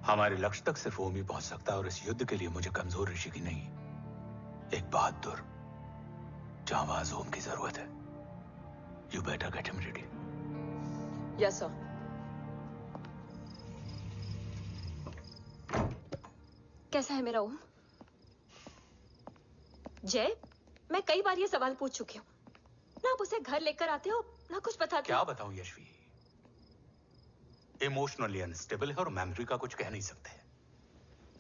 हमारे लक्ष्य तक सिर्फ ओम ही पहुंच सकता है, और इस युद्ध के लिए मुझे कमजोर ऋषि की नहीं, एक बहादुर जांबाज ओम की जरूरत है। You better get him ready. Yes sir. कैसा है मेरा ओम? जय, मैं कई बार ये सवाल पूछ चुकी हूँ। ना आप उसे घर लेकर आते हो, ना कुछ बताते हो। क्या बताऊं यशवी, इमोशनली अनस्टेबल है और मेमोरी का कुछ कह नहीं सकते।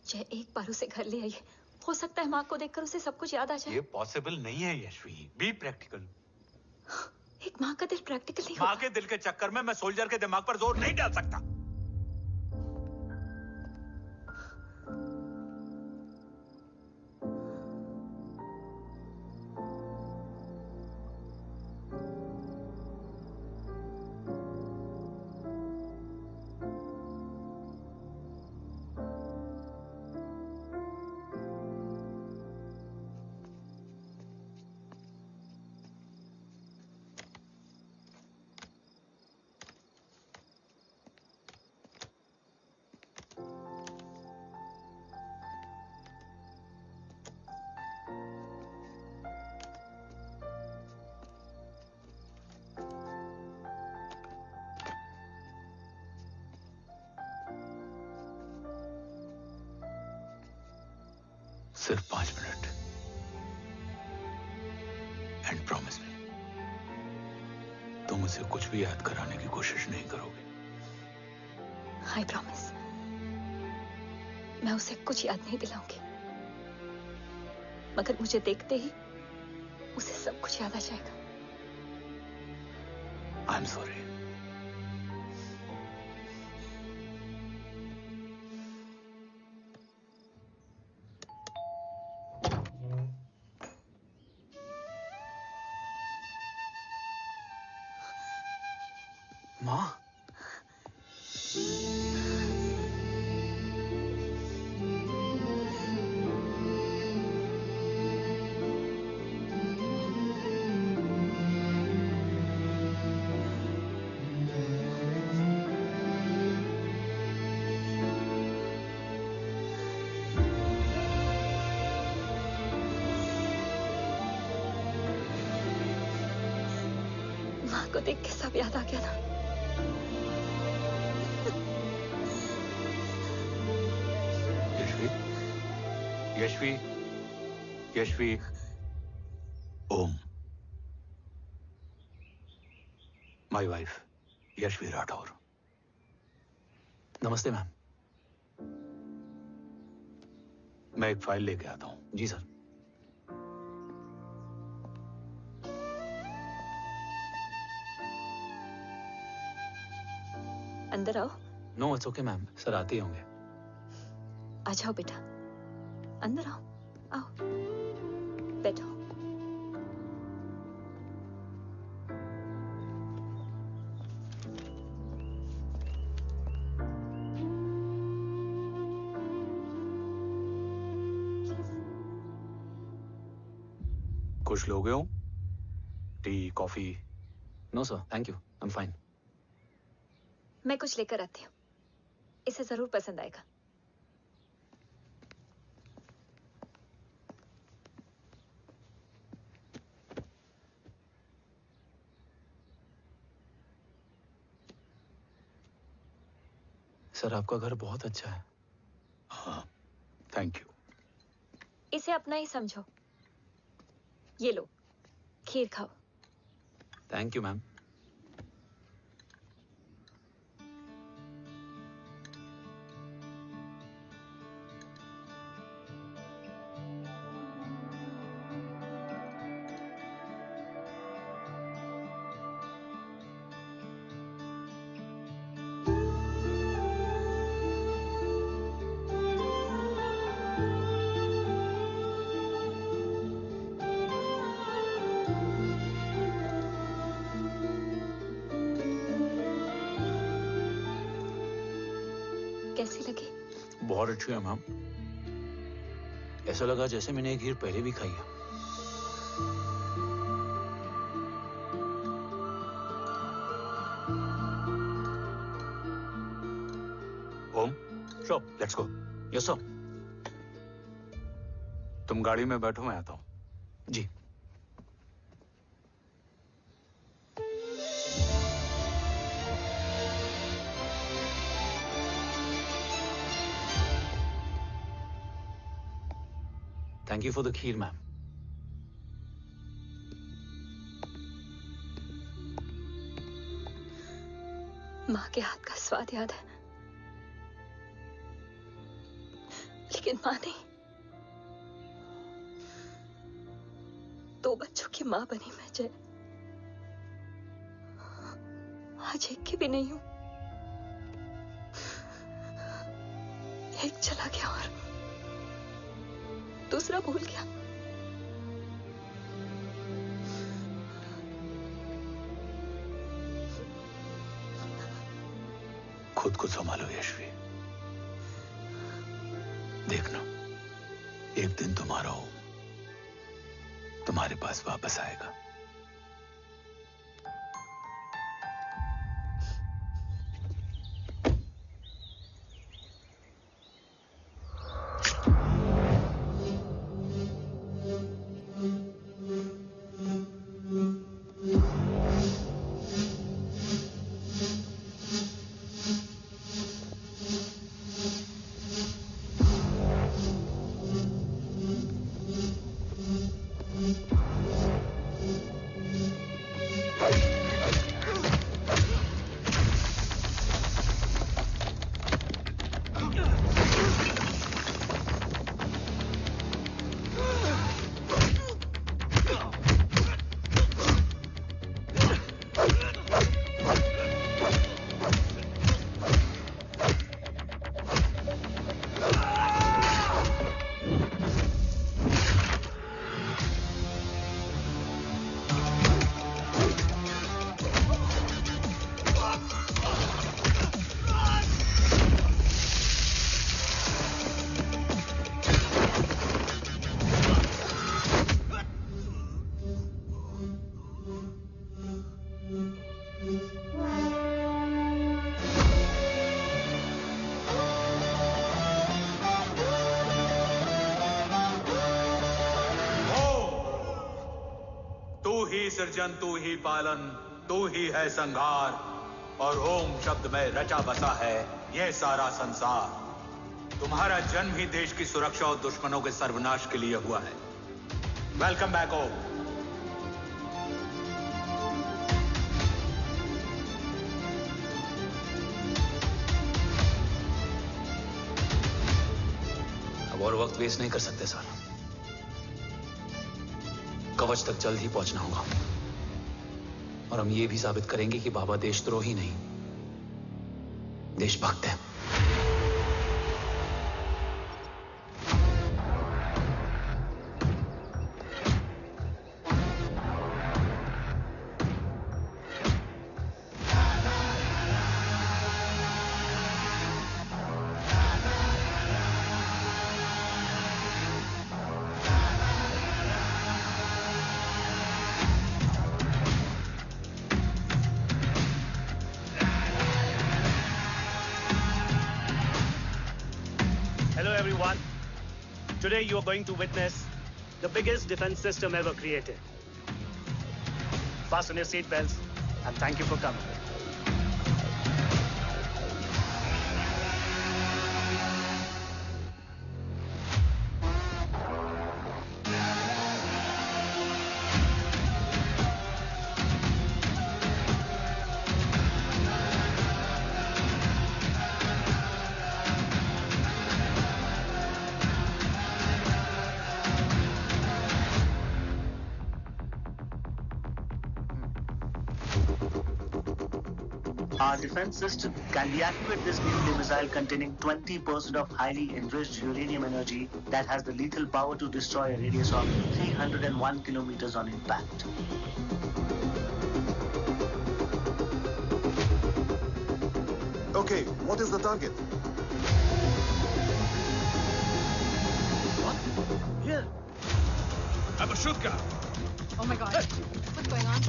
जय, एक बार उसे घर ले आइए। हो सकता है माँ को देखकर उसे सब कुछ याद आ जाए। ये पॉसिबल नहीं है यशवी। Be practical. एक माँ का दिल प्रैक्टिकल नहीं माँ के दिल के चक्कर में मैं सोल्जर के दिमाग पर जोर नहीं डाल सकता। सिर्फ 5 मिनट। एंड प्रॉमिस मी, तुम उसे कुछ भी याद कराने की कोशिश नहीं करोगे। I promise. मैं उसे कुछ याद नहीं दिलाऊंगी, मगर मुझे देखते ही उसे सब कुछ याद आ जाएगा। I am sorry. माँ, माँ को देख के सब याद आ गया ना। Yashvi, Yashvi, Om, my wife Yashvi Rathore. नमस्ते मैम। मैं एक फाइल लेके आता हूं। जी सर। अंदर आओ। No it's okay ma'am, sir आते ही होंगे। आ जाओ बेटा, अंदर आओ। आओ, बैठो। कुछ लोगे हो? Tea, coffee? No sir, thank you, I am fine. मैं कुछ लेकर आती हूँ, इसे जरूर पसंद आएगा। सर आपका घर बहुत अच्छा है। हाँ, थैंक यू। इसे अपना ही समझो। ये लो, खीर खाओ। Thank you ma'am. बहुत अच्छी है मैम। ऐसा लगा जैसे मैंने एक खीर पहले भी खाई है। Om, sure, let's go. Yes sir. तुम गाड़ी में बैठो, मैं आता हूं। जी। Thank you for the kheer, ma'am. माँ के हाथ का स्वाद याद है, लेकिन माँ नहीं। 2 बच्चों की माँ बनी मैं जय। आज एक की भी नहीं हूं। एक चला गया और दूसरा भूल गया। खुद को संभालो यशवी। देखना, एक दिन तुम्हारा हो तुम्हारे पास वापस आएगा। सृजन तू ही पालन, तू ही है संहार, और ओम शब्द में रचा बसा है यह सारा संसार। तुम्हारा जन्म ही देश की सुरक्षा और दुश्मनों के सर्वनाश के लिए हुआ है। वेलकम बैक ओम। अब और वक्त वेस्ट नहीं कर सकते सर। कवच तक जल्द ही पहुंचना होगा और हम ये भी साबित करेंगे कि बाबा देशद्रोही नहीं, देशभक्त है। Today you are going to witness the biggest defense system ever created. Fasten your seat belts and thank you for coming. Our defense system can deactivate this nuclear missile containing 20% of highly enriched uranium energy that has the lethal power to destroy a radius of 301 kilometers on impact. Okay, what is the target? shoot ka. Oh my God. What's going on?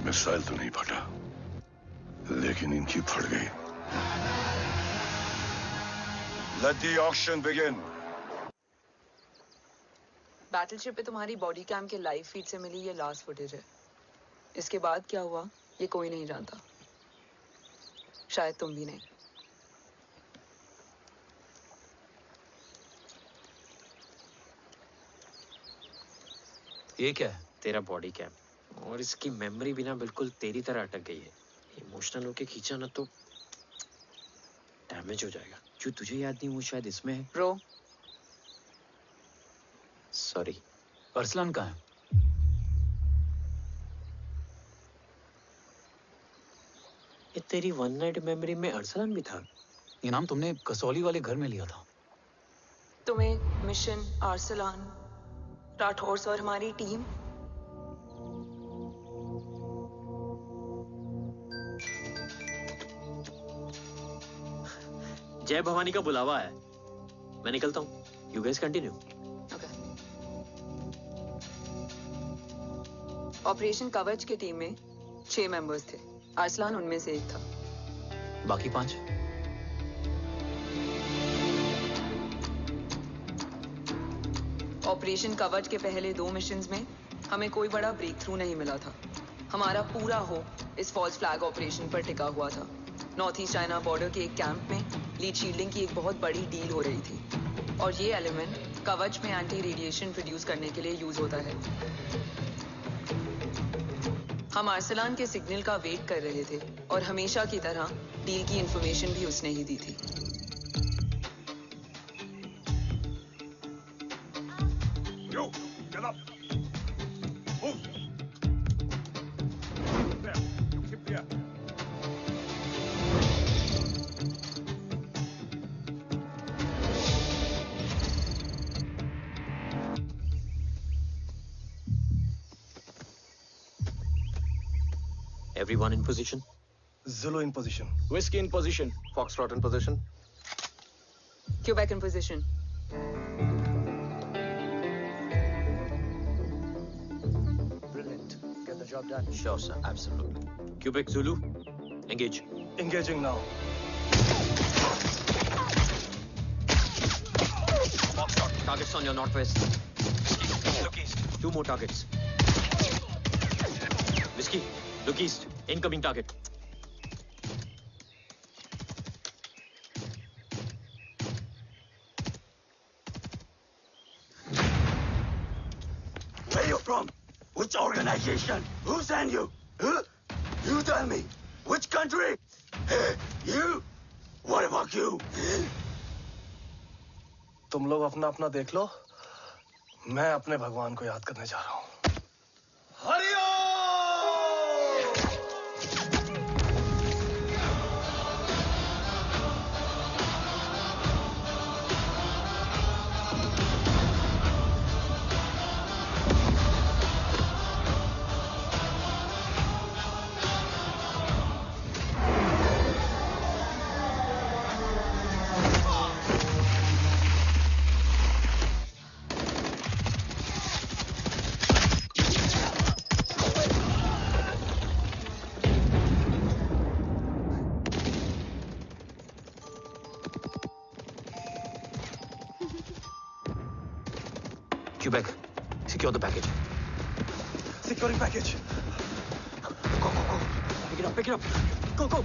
Missile तो नहीं फटा, लेकिन इनकी फट गई। Let the auction begin. Battleship पे तुम्हारी body cam के लाइव फीड से मिली ये लास्ट फुटेज है। इसके बाद क्या हुआ ये कोई नहीं जानता, शायद तुम भी नहीं। ये क्या है? तेरा बॉडी कैम, और इसकी मेमोरी भी ना बिल्कुल तेरी तरह अटक गई है। इमोशनल होके खींचा ना तो डैमेज हो जाएगा। जो तुझे याद नहीं वो शायद इसमें है। Bro sorry. अरसलान कहाँ है? ये तेरी वन नाइट मेमोरी में अरसलान भी था? ये नाम तुमने कसौली वाले घर में लिया था। तुम्हें मिशन अरसलान राठौर और हमारी टीम जय भवानी का बुलावा है, मैं निकलता हूँ। You guys continue. ऑपरेशन कवच की टीम में 6 मेंबर्स थे, अरसलान उनमें से एक था। बाकी 5? ऑपरेशन कवच के पहले 2 मिशंस में हमें कोई बड़ा ब्रेक थ्रू नहीं मिला था। हमारा पूरा होप इस फॉल्स फ्लैग ऑपरेशन पर टिका हुआ था। नॉर्थ ईस्ट चाइना बॉर्डर के एक कैंप में लीड शील्डिंग की एक बहुत बड़ी डील हो रही थी, और ये एलिमेंट कवच में एंटी रेडिएशन प्रोड्यूस करने के लिए यूज होता है। हम अरसलान के सिग्नल का वेट कर रहे थे, और हमेशा की तरह डील की इंफॉर्मेशन भी उसने ही दी थी। Yo, get up. Move. There. Keep there. Everyone in position? Zulu in position. Whiskey in position. Foxtrot in position. Quebec in position. Brilliant. Get the job done. Sure, sir. Absolutely. Quebec Zulu, engage. Engaging now. Foxtrot, targets on your northwest. Look east. 2 more targets. Whiskey, look east. Incoming target. Where you from? Which organization? Who sent you? Huh? You tell me. Which country? Hey, you? What about you? तुम लोग अपना अपना देख लो, मैं अपने भगवान को याद करने जा रहा हूँ। Quebec, secure the package. Securing package. Go, go, go. Pick it up, pick it up. Go, go.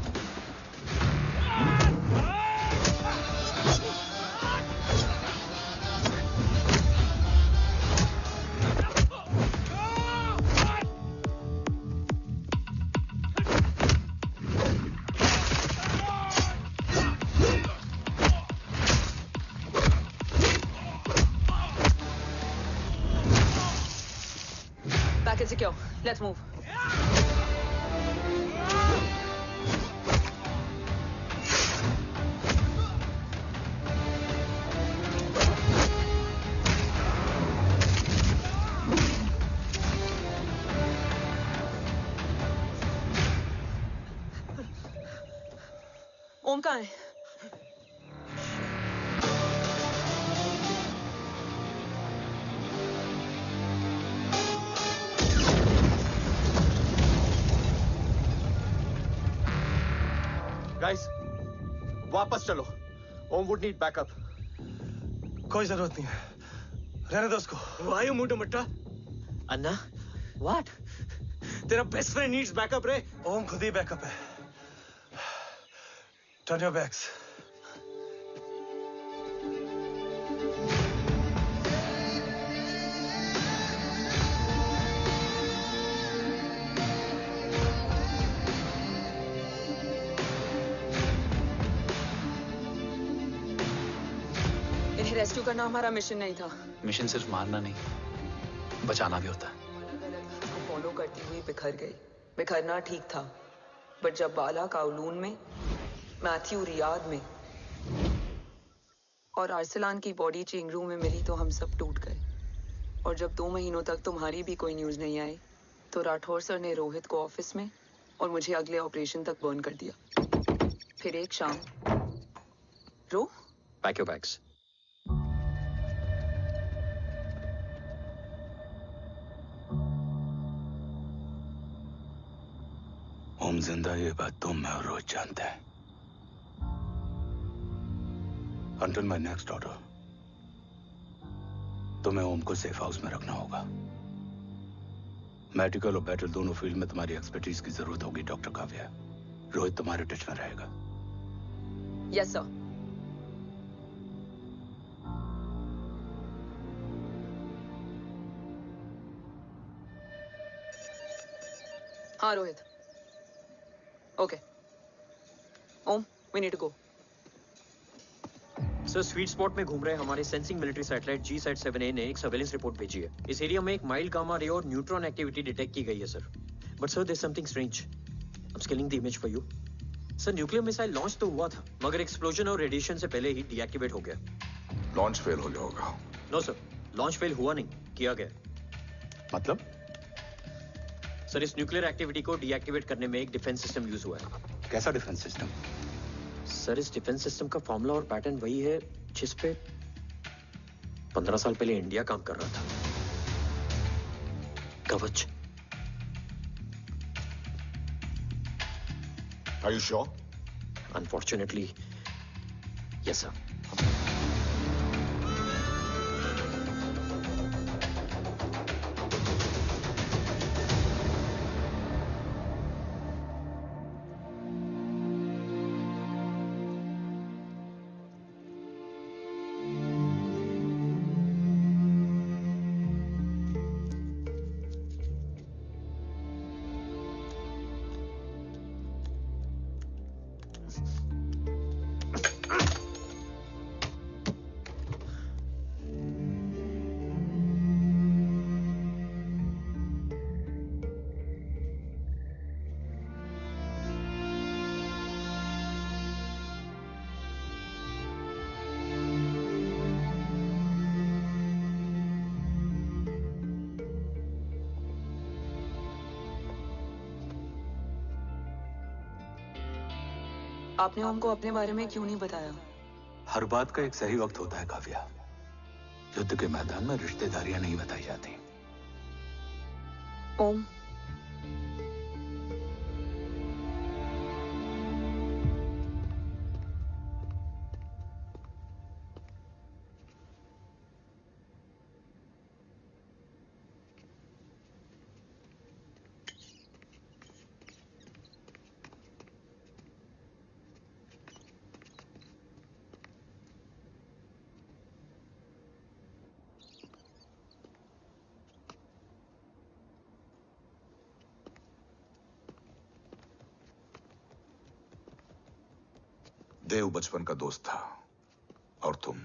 secure. Let's move. ओम कहाँ है? गाइस, वापस चलो। ओम वुड नीड बैकअप। कोई जरूरत नहीं है, रहने दो उसको। Why you Munda Matta? Anna, what? तेरा बेस्ट फ्रेंड नीड्स बैकअप रे। ओम खुद ही बैकअप है। Turn your backs. इन्हें रेस्क्यू करना हमारा मिशन नहीं था। मिशन सिर्फ मारना नहीं, बचाना भी होता है। को फॉलो करती हुई बिखर गई। बिखरना ठीक था, बट जब बाला काउलून में, मैथ्यू रियाद में और अरसलान की बॉडी चेंज रूम में मिली तो हम सब टूट गए। और जब 2 महीनों तक तुम्हारी भी कोई न्यूज नहीं आई तो राठौर सर ने रोहित को ऑफिस में और मुझे अगले ऑपरेशन तक बर्न कर दिया। फिर एक शाम रो पैक योर बैग्स। ओम जिंदा, ये बात तुम मैं और रोज जानते हैं। Until my next order, तुम्हें ओम को सेफ हाउस में रखना होगा। मेडिकल और बैटल दोनों फील्ड में तुम्हारी एक्सपर्टीज की जरूरत होगी डॉक्टर काव्या। रोहित तुम्हारे टच में रहेगा। Yes sir. हाँ Rohit. Okay Om, we need to go. Sir, sweet spot में घूम रहे हमारे सेंसिंग मिलिट्री सैटेलाइट G-SAT-7A ने एक सर्वेलेंस रिपोर्ट भेजी है। इस एरिया में एक माइल्ड गामा रे और न्यूट्रॉन एक्टिविटी डिटेक्ट की गई है sir. But sir, there is something strange. I am scaling the image for you. Sir, nuclear missile launch तो हुआ था, मगर एक्सप्लोजन और रेडिएशन से पहले ही डीएक्टिवेट हो गया। लॉन्च फेल हो गया होगा। नो सर, लॉन्च फेल हुआ नहीं, किया गया। मतलब? सर, इस न्यूक्लियर एक्टिविटी को डीएक्टिवेट करने में एक डिफेंस सिस्टम यूज हुआ है। कैसा डिफेंस सिस्टम? सर, इस डिफेंस सिस्टम का फॉर्मूला और पैटर्न वही है जिस पे 15 साल पहले इंडिया काम कर रहा था। कवच। Are you sure? Unfortunately, yes sir. आपने ओम को अपने बारे में क्यों नहीं बताया? हर बात का एक सही वक्त होता है काव्या। युद्ध के मैदान में रिश्तेदारियां नहीं बताई जाती। ओम, देव बचपन का दोस्त था और तुम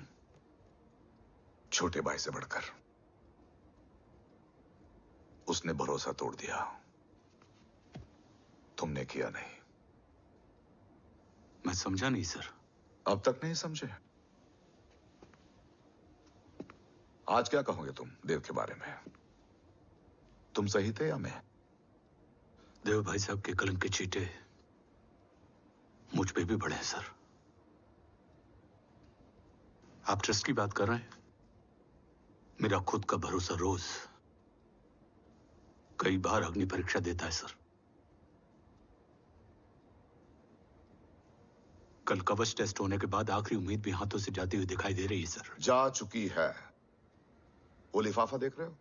छोटे भाई से बढ़कर। उसने भरोसा तोड़ दिया, तुमने किया नहीं। मैं समझा नहीं सर। अब तक नहीं समझे? आज क्या कहोगे तुम देव के बारे में? तुम सही थे या मैं? देव भाई साहब के कलंक के चीटे मुझ पे भी बड़े हैं सर। आप ट्रस्ट की बात कर रहे हैं? मेरा खुद का भरोसा रोज कई बार अग्नि परीक्षा देता है सर। कल कवच टेस्ट होने के बाद आखिरी उम्मीद भी हाथों से जाती हुई दिखाई दे रही है सर। जा चुकी है। वो लिफाफा देख रहे हो?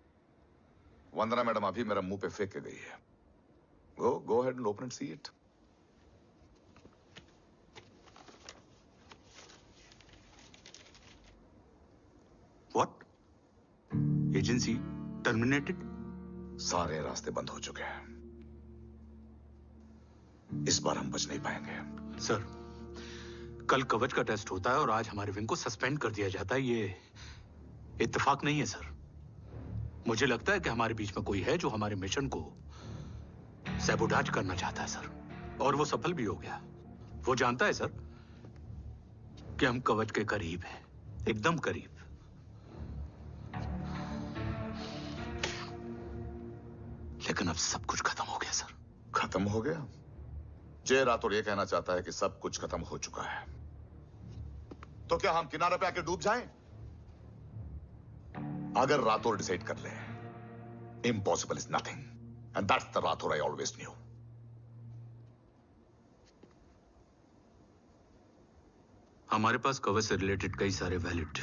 वंदना मैडम अभी मेरा मुंह पे फेंक के गई है। गो ahead and open and see it. What? Agency terminated? सारे रास्ते बंद हो चुके हैं। इस बार हम बच नहीं पाएंगे। सर, कल कवच का टेस्ट होता है और आज हमारे विंग को सस्पेंड कर दिया जाता है। ये इत्तेफाक नहीं है सर। मुझे लगता है कि हमारे बीच में कोई है जो हमारे मिशन को सैबोटाज करना चाहता है सर, और वो सफल भी हो गया। वो जानता है सर कि हम कवच के करीब हैं, एकदम करीब। लेकिन अब सब कुछ खत्म हो गया सर। खत्म हो गया? जय राठौर ये कहना चाहता है कि सब कुछ खत्म हो चुका है। तो क्या हम किनारे पे आके डूब जाएं? अगर राठौर डिसाइड कर ले, impossible is nothing, and that's the Rathore I always new. हमारे पास कवच से रिलेटेड कई सारे वैलिड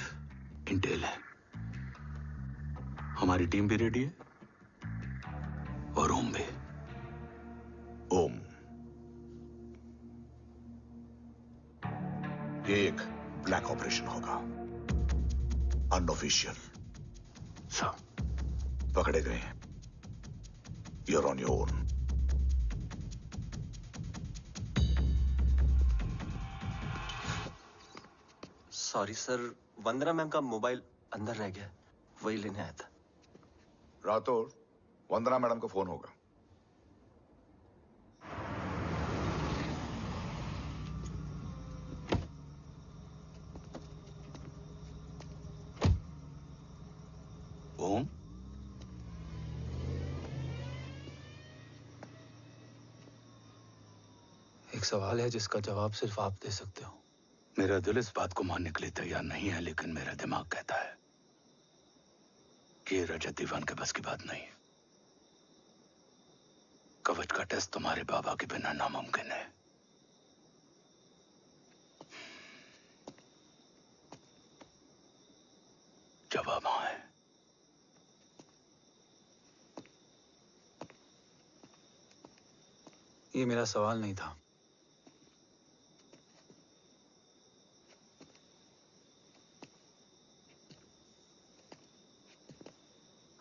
इंटेल है। हमारी टीम भी रेडी है और ओम भी। ओम, ये एक ब्लैक ऑपरेशन होगा, अनऑफिशियल। सर, पकड़े गए हैं। You're on your own. Sorry sir, Vandana ma'am का मोबाइल अंदर रह गया, वही लेने आया था। राठौर, वंदना मैडम को फोन होगा। ओम, एक सवाल है जिसका जवाब सिर्फ आप दे सकते हो। मेरा दिल इस बात को मानने के लिए तैयार नहीं है, लेकिन मेरा दिमाग कहता है कि ये रजत दीवान के बस की बात नहीं। कवच का टेस्ट तुम्हारे बाबा के बिना नामुमकिन है। जवाब हाँ है। ये मेरा सवाल नहीं था।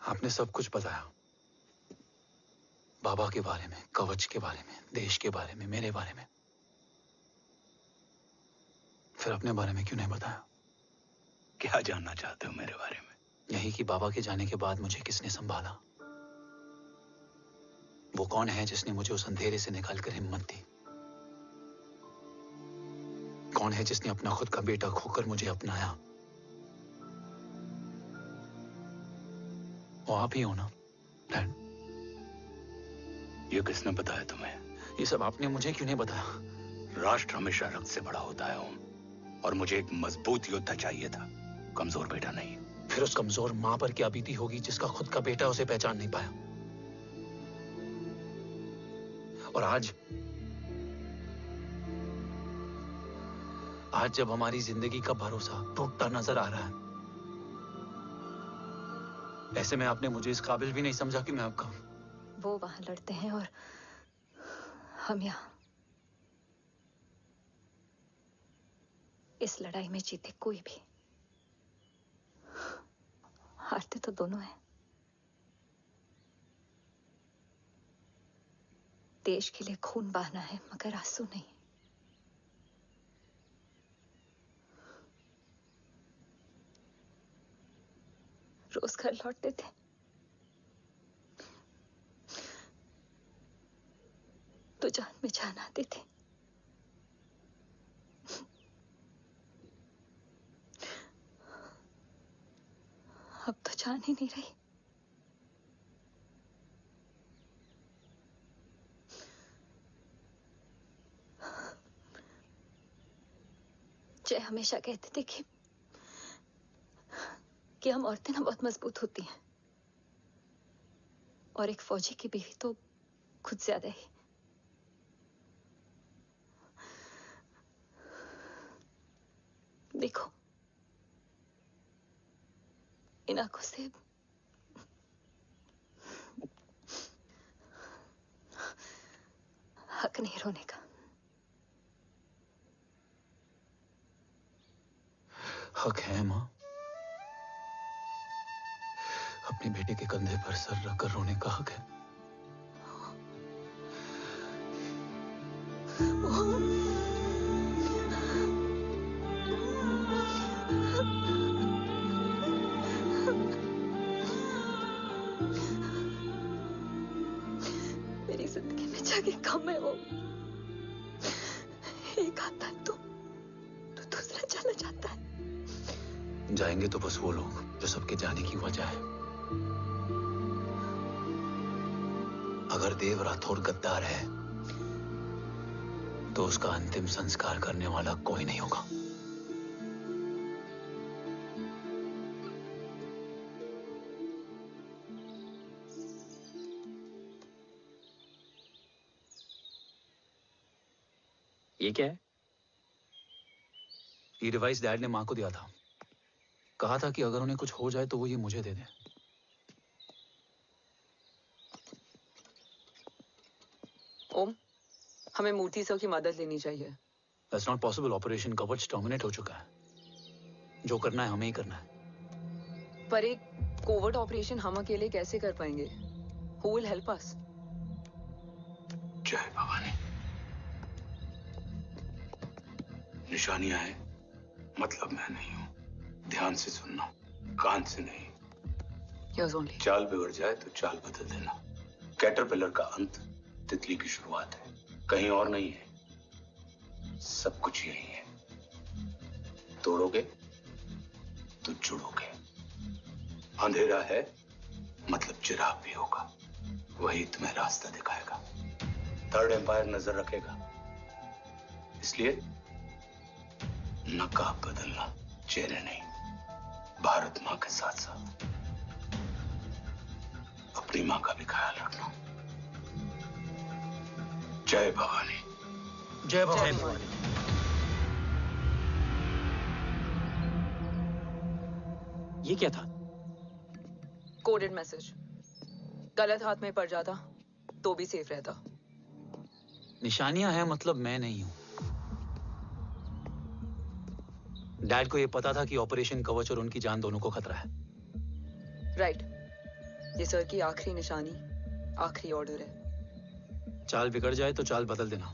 आपने सब कुछ बताया, बाबा के बारे में, कवच के बारे में, देश के बारे में, मेरे बारे में। फिर अपने बारे में क्यों नहीं बताया? क्या जानना चाहते हो मेरे बारे में? यही कि बाबा के जाने के बाद मुझे किसने संभाला? वो कौन है जिसने मुझे उस अंधेरे से निकालकर हिम्मत दी? कौन है जिसने अपना खुद का बेटा खोकर मुझे अपनाया? वो आप ही हो ना, डैड? ये किसने बताया तुम्हें? ये सब आपने मुझे क्यों नहीं बताया? राष्ट्र हमेशा रक्त से बड़ा होता है ओम, और मुझे एक मजबूत योद्धा चाहिए था, कमजोर बेटा नहीं। फिर उस कमजोर मां पर क्या बीती होगी जिसका खुद का बेटा उसे पहचान नहीं पाया? और आज जब हमारी जिंदगी का भरोसा टूटता नजर आ रहा है, ऐसे में आपने मुझे इस काबिल भी नहीं समझा कि मैं आपका। वो वहां लड़ते हैं और हम यहाँ। इस लड़ाई में जीते कोई भी, हारते तो दोनों हैं। देश के लिए खून बहाना है, मगर आंसू नहीं। रोज घर लौटते थे, में जान आती थी। अब तो जान ही नहीं रही। जय हमेशा कहते थे कि हम औरतें ना बहुत मजबूत होती हैं, और एक फौजी की बीवी तो खुद ज्यादा ही। देखो, इन आंखों से हक नहीं रोने का। हक है माँ, अपने बेटे के कंधे पर सर रखकर रोने का हक है। मेरी जिंदगी में जगह कम है वो। एक आता है तो दूसरा चला जाता है। जाएंगे तो बस वो लोग जो सबके जाने की वजह है। अगर देव राठौर गद्दार है तो उसका अंतिम संस्कार करने वाला कोई नहीं होगा। ये क्या है? ये डिवाइस डैड ने मां को दिया था। कहा था कि अगर उन्हें कुछ हो जाए तो वो ये मुझे दे दें। ओम, हमें मूर्ति सर की मदद लेनी चाहिए। That's not possible. ऑपरेशन कवच टर्मिनेट हो चुका है। जो करना है हमें ही करना है। पर एक कोवर्ट ऑपरेशन हम अकेले कैसे कर पाएंगे? Who will help us? जय भवानी। निशानियां है, मतलब मैं नहीं हूं। ध्यान से सुनना, कान से नहीं। Yes, only. चाल बिगड़ जाए तो चाल बदल देना। कैटरपिलर का अंत तितली की शुरुआत है, कहीं और नहीं है। सब कुछ यही है। तोड़ोगे तो जुड़ोगे। अंधेरा है मतलब चिराग भी होगा, वही तुम्हें रास्ता दिखाएगा। थर्ड एम्पायर नजर रखेगा, इसलिए नकाब बदलना, चेहरे नहीं। भारत मां के साथ साथ अपनी मां का भी ख्याल रखना। जय भवानी। जय भवानी। ये क्या था? Coded message. गलत हाथ में पड़ जाता तो भी सेफ रहता। निशानियां हैं मतलब मैं नहीं हूं। डैड को यह पता था कि ऑपरेशन कवच और उनकी जान दोनों को खतरा है। राइट। ये सर की आखिरी निशानी, आखिरी ऑर्डर है। चाल बिगड़ जाए तो चाल बदल देना।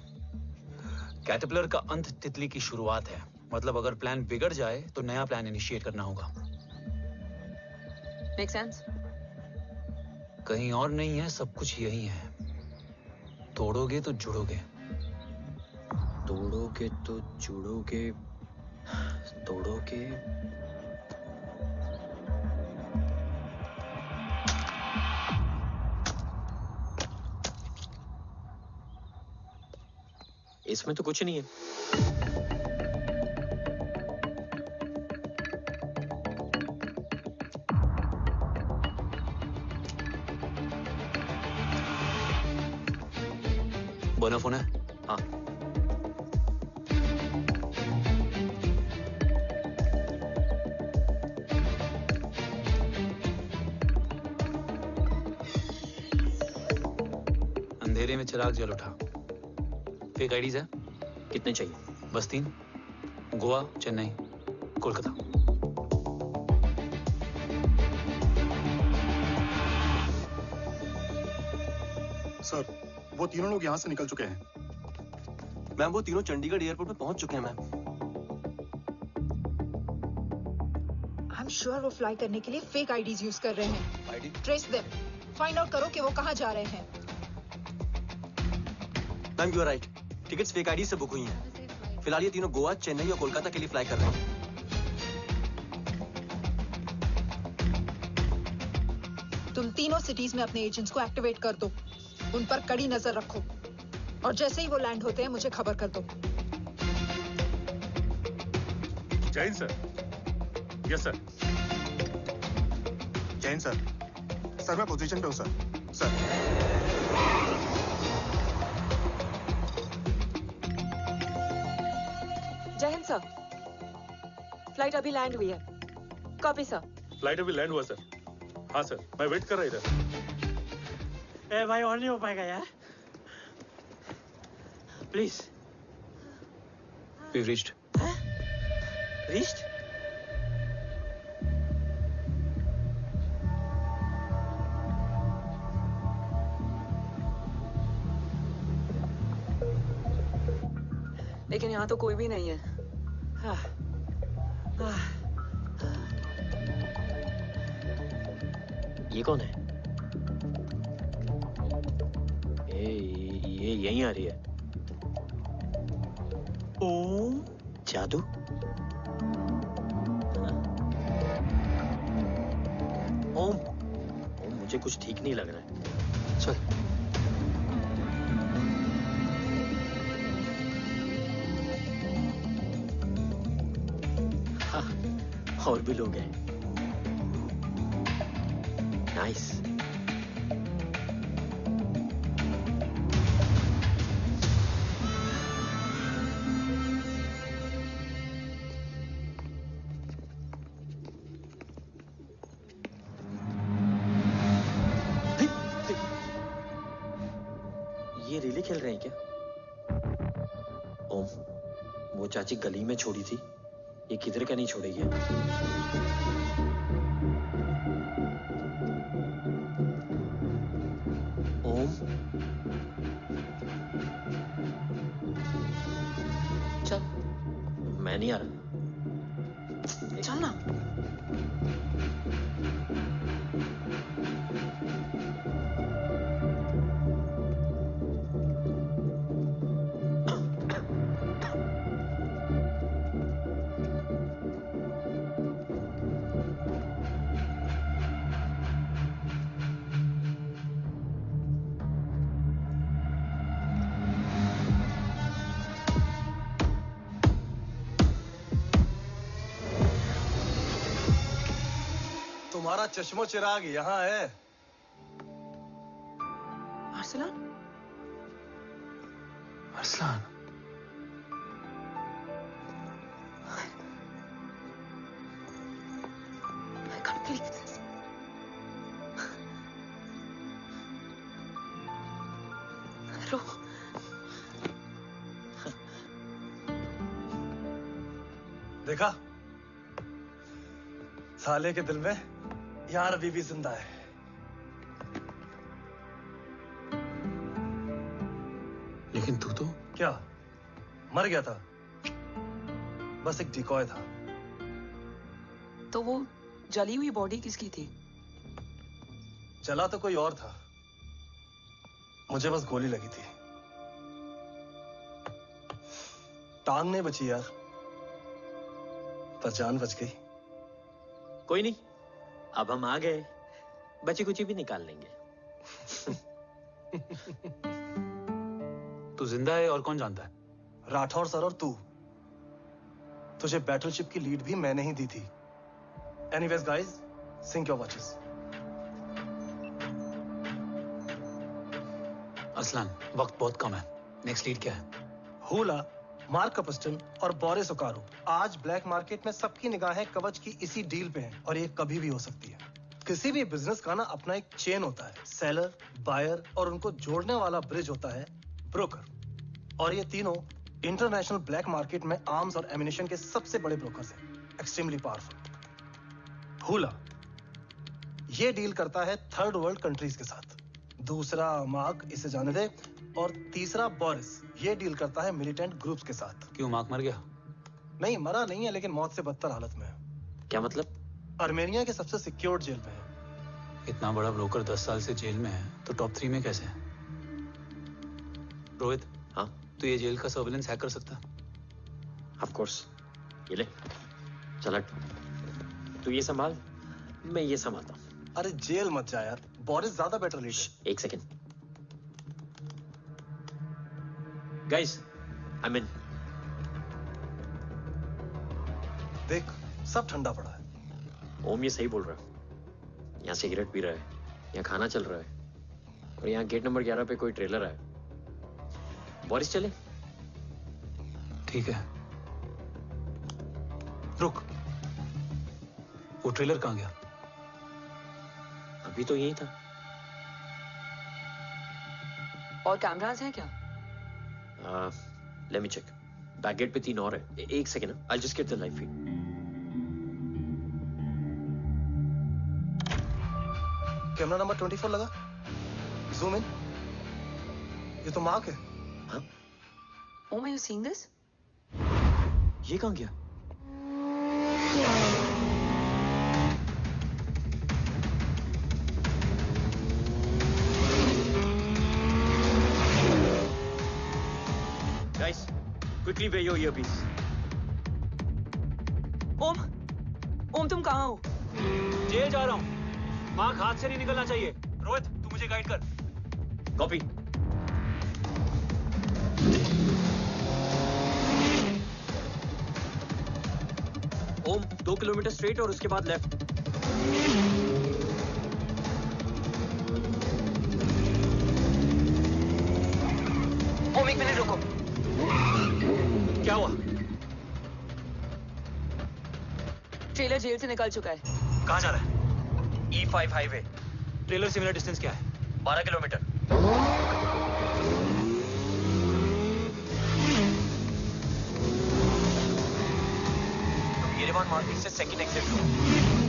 कैटरपिलर का अंत तितली की शुरुआत है, मतलब अगर प्लान बिगड़ जाए तो नया प्लान इनिशिएट करना होगा। Make sense? कहीं और नहीं है, सब कुछ यही है। तोड़ोगे तो जुड़ोगे। तोड़ोगे तो जुड़ोगे। तोड़ोगे। इसमें तो कुछ नहीं है। बोना फोन है? हाँ। अंधेरे में चिराग जल उठा। फेक आईडीज है? कितने चाहिए? बस 3। गोवा, चेन्नई, कोलकाता। सर, वो तीनों लोग यहाँ से निकल चुके हैं। मैम, वो तीनों चंडीगढ़ एयरपोर्ट पे पहुंच चुके हैं मैम। आई एम श्योर वो फ्लाई करने के लिए फेक आईडीज यूज कर रहे हैं। ID? Trace them, find out करो कि वो कहाँ जा रहे हैं। Ma'am you are right, tickets fake ID से बुक हुई हैं। फिलहाल ये तीनों गोवा, चेन्नई और कोलकाता के लिए फ्लाई कर रहे हैं। तुम तीनों सिटीज में अपने एजेंट्स को एक्टिवेट कर दो, उन पर कड़ी नजर रखो और जैसे ही वो लैंड होते हैं मुझे खबर कर दो। Jain sir. Yes sir. Jain sir. Sir मैं पोजीशन पे हूँ सर। सर जय हिंद सर, फ्लाइट अभी लैंड हुई है। Copy sir. फ्लाइट अभी लैंड हुआ सर। हाँ सर, मैं वेट कर रहा इधर। ए भाई और नहीं हो पाएगा यार, प्लीज। We've reached. Reached? लेकिन यहाँ तो कोई भी नहीं है। ये कौन है? ये यहीं आ रही है। ओम जादू। ओम मुझे कुछ ठीक नहीं लग रहा है। चल। और भी लोग हैं। नाइस। ये रिले खेल रहे हैं क्या? ओम, वो चाची गली में छोड़ी थी, ये किधर का नहीं छोड़ेगी। ओम, चल। मैं नहीं आ रहा। चल ना। तुम्हारा चश्मो चिराग यहाँ है। Arsalan? Arsalan? I can't believe this. रो। देखा? साले के दिल में यार अभी भी जिंदा है। लेकिन तू तो क्या मर गया था? बस एक डिकॉय था। तो वो जली हुई बॉडी किसकी थी? चला तो कोई और था, मुझे बस गोली लगी थी। टांग नहीं बची यार, पर जान बच गई। कोई नहीं, अब हम आ गए, बची कुची भी निकाल लेंगे। तू जिंदा है और कौन जानता है? राठौर सर और तू। तुझे बैटलशिप की लीड भी मैंने ही दी थी। Anyways guys, sync your watches. Arsalan, वक्त बहुत कम है। नेक्स्ट लीड क्या है? हुला, मार्क कपस्टन और बोरिस ओकारो आज ब्लैक मार्केट में सबकी निगाहें कवच की इसी डील पे हैं और ये कभी भी हो सकती है। किसी भी बिजनेस का ना अपना एक चेन होता है, सेलर, बायर और उनको जोड़ने वाला ब्रिज होता है ब्रोकर। और ये तीनों इंटरनेशनल ब्लैक मार्केट में आर्म्स और एमिनेशन के सबसे बड़े ब्रोकर्स हैं, एक्सट्रीमली पावरफुल। हुला ये डील करता है थर्ड वर्ल्ड कंट्रीज के साथ, दूसरा मार्क, इसे जाने दे, और तीसरा बोरिस ये डील करता है मिलिटेंट ग्रुप्स के साथ। क्यों, मार्क मर गया? नहीं, मरा नहीं है, लेकिन मौत से बदतर हालत में है। क्या मतलब? आर्मेनिया के सबसे सिक्योर्ड जेल में है। इतना बड़ा ब्रोकर 10 साल से जेल में है, तो टॉप 3 में कैसे है? रोहित, तो ये जेल का सर्विलेंस हैक कर सकता? Of course. ये ले, चल तू ये संभाल, मैं ये संभालता हूँ। अरे जेल मत जा यार, बोरिस ज्यादा बेटर लीडर। एक सेकेंड गाइस, आई मीन देख सब ठंडा पड़ा है। ओम ये सही बोल रहा है। यहाँ सिगरेट पी रहा है, यहाँ खाना चल रहा है, और यहाँ गेट नंबर 11 पे कोई ट्रेलर है। बोरिस चले? ठीक है, रुक, वो ट्रेलर कहाँ गया? अभी तो यही था। और कैमरास हैं क्या? Let me check. Back gate पे 3 और है। एक second, I just get the live feed. Camera number 24 लगा, जूम इन। ये तो मार्क है। हाँ? Om, are you seeing this? ये कहाँ गया? Guys, quickly wear your earpiece. ओम, तुम कहाँ हो? जेल जा रहा हूँ। मार्क हाथ से नहीं निकलना चाहिए। रोहित, तू मुझे गाइड कर। कॉपी। ओम, 2 किलोमीटर स्ट्रेट और उसके बाद लेफ्ट। ओम, 1 मिनट रुको। क्या हुआ? ट्रेलर जेल से निकल चुका है। कहाँ जा रहा है? E5 highway. ट्रेलर से मेरा डिस्टेंस क्या है? 12 किलोमीटर। येरेवान मार्केट से सेकंड एग्जिट लो।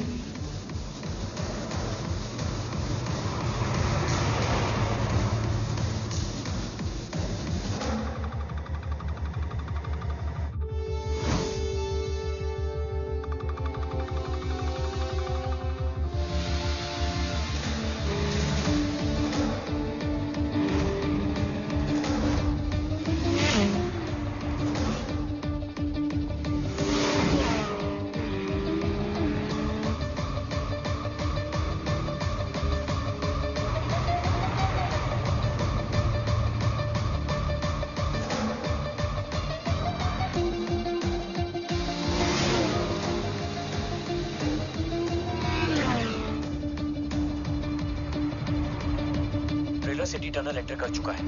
सिटी टनल एंटर कर चुका है।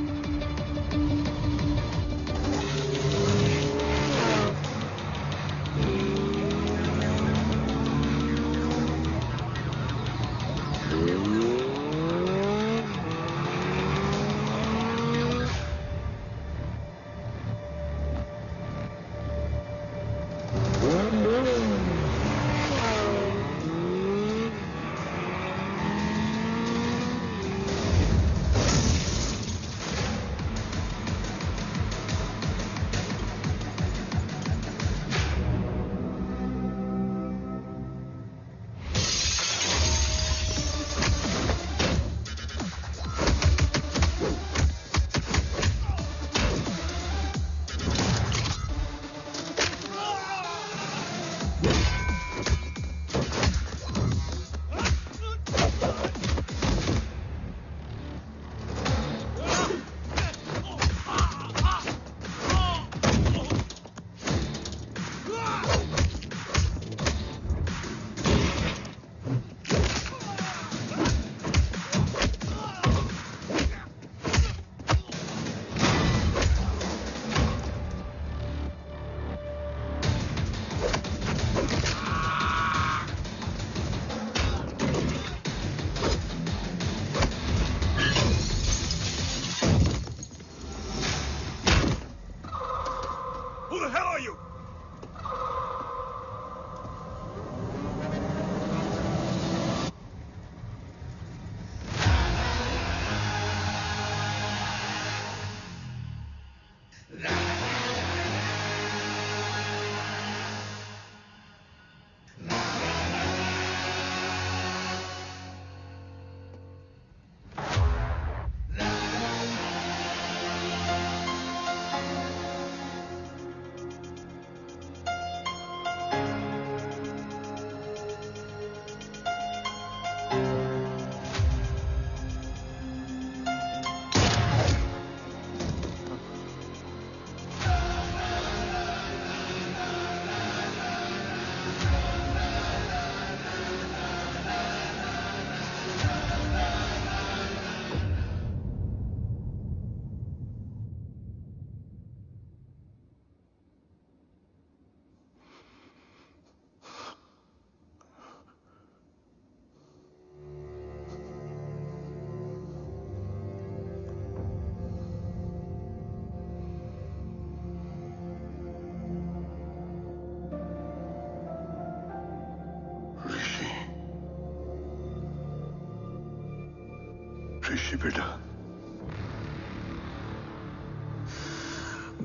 ऋषि बेटा।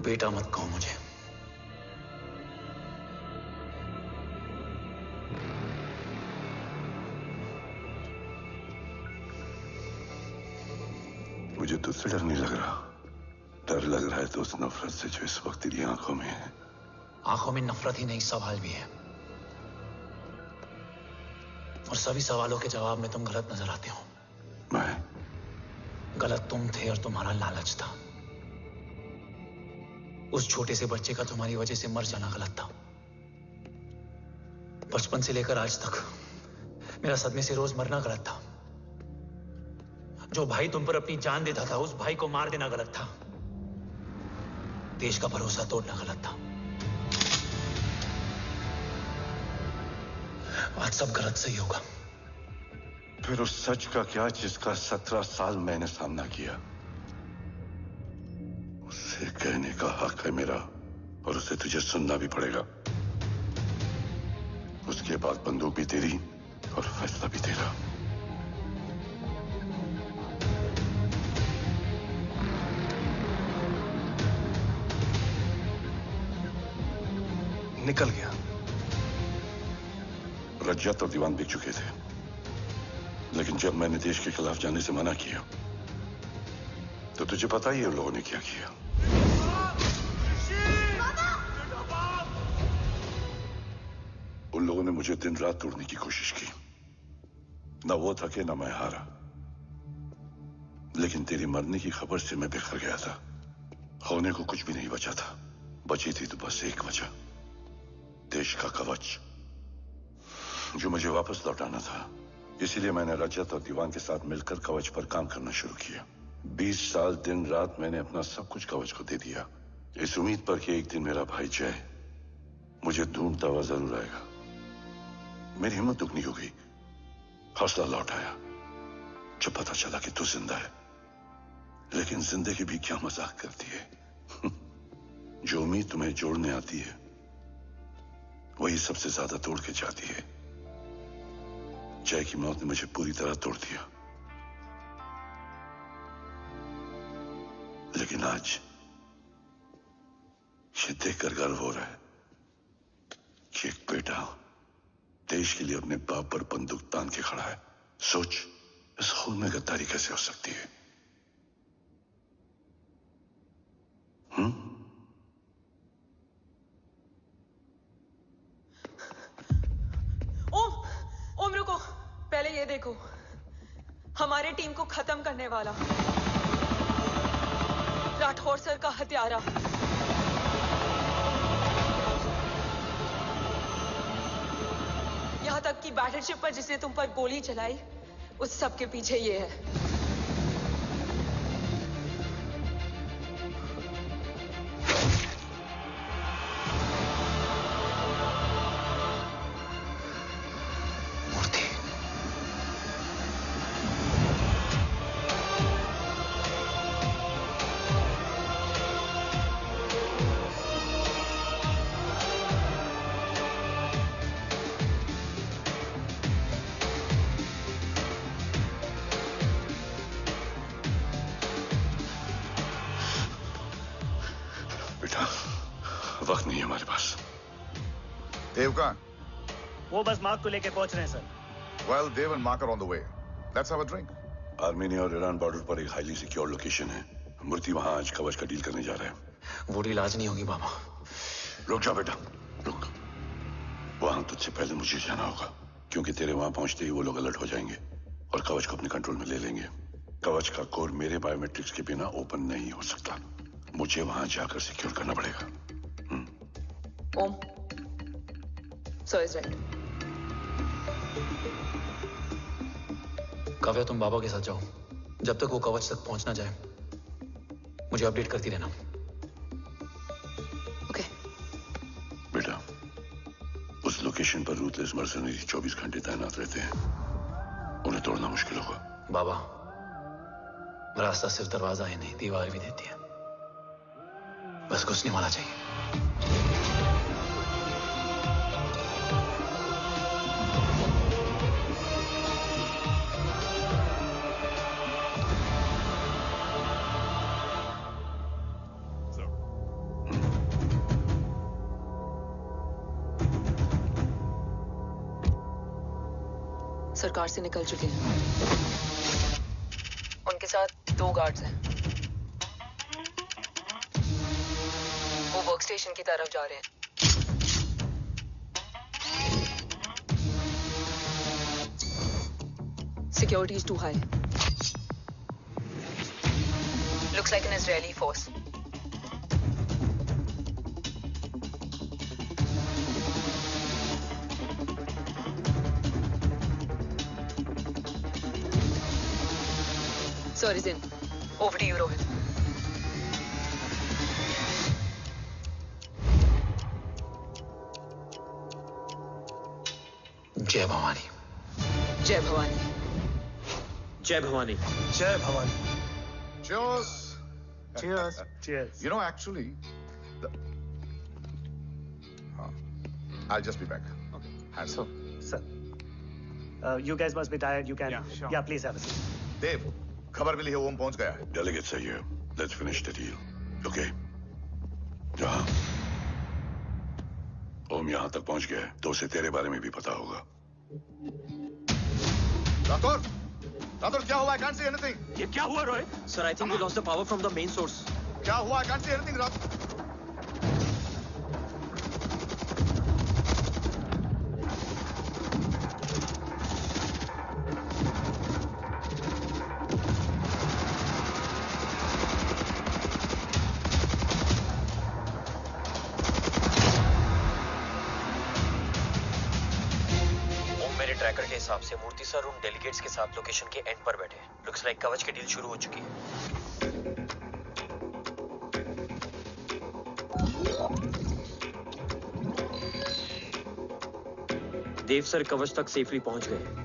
बेटा मत कहो मुझे। मुझे तुझसे डर नहीं लग रहा। डर लग रहा है तो उस नफरत से जो इस वक्त तेरी आंखों में है। आंखों में नफरत ही नहीं, सवाल भी है, और सभी सवालों के जवाब में तुम गलत नजर आते हो। मैं गलत तुम थे और तुम्हारा लालच था। उस छोटे से बच्चे का तुम्हारी वजह से मर जाना गलत था। बचपन से लेकर आज तक मेरा सदमे से रोज मरना गलत था। जो भाई तुम पर अपनी जान देता था, उस भाई को मार देना गलत था। देश का भरोसा तोड़ना गलत था। आज सब गलत सही होगा। फिर उस सच का क्या जिसका 17 साल मैंने सामना किया? उसे कहने का हक है मेरा, और उसे तुझे सुनना भी पड़ेगा। उसके बाद बंदूक भी तेरी और फैसला भी तेरा। निकल गया। रज्जत और दीवान बिक चुके थे, लेकिन जब मैंने देश के खिलाफ जाने से मना किया तो तुझे पता ही है उन लोगों ने क्या किया। उन लोगों ने मुझे दिन रात तोड़ने की कोशिश की। ना वो थके ना मैं हारा, लेकिन तेरी मरने की खबर से मैं बिखर गया था। होने को कुछ भी नहीं बचा था। बची थी तो बस एक वजह, देश का कवच, जो मुझे वापस लौटाना था। इसीलिए मैंने रजत और दीवान के साथ मिलकर कवच पर काम करना शुरू किया। 20 साल दिन रात मैंने अपना सब कुछ कवच को दे दिया, इस उम्मीद पर कि एक दिन मेरा भाई जय मुझे ढूंढता हुआ जरूर आएगा। मेरी हिम्मत दुगनी हो गई, हौसला लौट आया जब पता चला कि तू जिंदा है। लेकिन जिंदगी भी क्या मजाक करती है। जो उम्मीद तुम्हें जोड़ने आती है वही सबसे ज्यादा तोड़ के जाती है। जय की मौत ने मुझे पूरी तरह तोड़ दिया, लेकिन आज ये देखकर गर्व हो रहा है कि एक बेटा देश के लिए अपने बाप पर बंदूक तान के खड़ा है। सोच, इस खून में गद्दारी कैसे हो सकती है? ओम रुको, पहले ये देखो, हमारे टीम को खत्म करने वाला राठौर सर का हत्यारा। यहां तक कि बैटलशिप पर जिसने तुम पर गोली चलाई, उस सब के पीछे ये है। वक्त नहीं है हमारे पास। देव कहाँ? वो बस मार्क को लेके पहुंच रहे हैं sir. Well, Dev and Mark are on the way. Let's have a drink. Armenia और ईरान बॉर्डर पर एक हाईली सिक्योर लोकेशन है। मूर्ति वहां आज कवच का डील करने जा रहा है। वो डील आज नहीं होगी बाबा। रुक जा बेटा, रुक। वहां तुझसे पहले मुझे जाना होगा, क्योंकि तेरे वहां पहुंचते ही वो लोग अलर्ट हो जाएंगे और कवच को अपने कंट्रोल में ले लेंगे। कवच का कोड मेरे बायोमेट्रिक्स के बिना ओपन नहीं हो सकता। मुझे वहां जाकर सिक्योर करना पड़ेगा। ओम, सर इज राइट। काव्या, तुम बाबा के साथ जाओ। जब तक वो कवच तक पहुंच ना जाए मुझे अपडेट करती रहना। ओके। बेटा, उस लोकेशन पर रूथलेस मर्सनरी 24 घंटे तैनात रहते हैं। उन्हें तोड़ना मुश्किल होगा। बाबा, रास्ता सिर्फ दरवाजा ही नहीं, दीवार भी देती है। बस घुसने वाला चाहिए। सरकार से निकल चुके हैं। उनके साथ 2 गार्ड्स हैं। वो वर्क स्टेशन की तरफ जा रहे हैं। Security is too high. Looks like an Israeli force. Sir is in. Over to you, Rohit. जय भवानी। जय भवानी। जय भवानी। जय Bhavani. Cheers. Cheers. Cheers. You know, actually, I'll just be back. Okay. Hands up. Sir, you guys must be tired. You can. Yeah, sure. Yeah, please have a seat. देव, खबर मिली है ओम पहुंच गया है। Delegate सही है। Let's finish the deal. Okay. जहाँ ओम यहाँ तक पहुंच गया है, तो उसे तेरे बारे में भी पता होगा। राठौर, क्या हुआ? I can't see anything. ये क्या हुआ Rohit? Sir, I think we lost the power from the main source. क्या हुआ? I can't see anything, Rathore. Tracker के हिसाब से मूर्ति सर उन डेलीगेट्स के साथ लोकेशन के एंड पर बैठे हैं। लुक्स लाइक कवच की डील शुरू हो चुकी है। देव सर कवच तक सेफली पहुंच गए।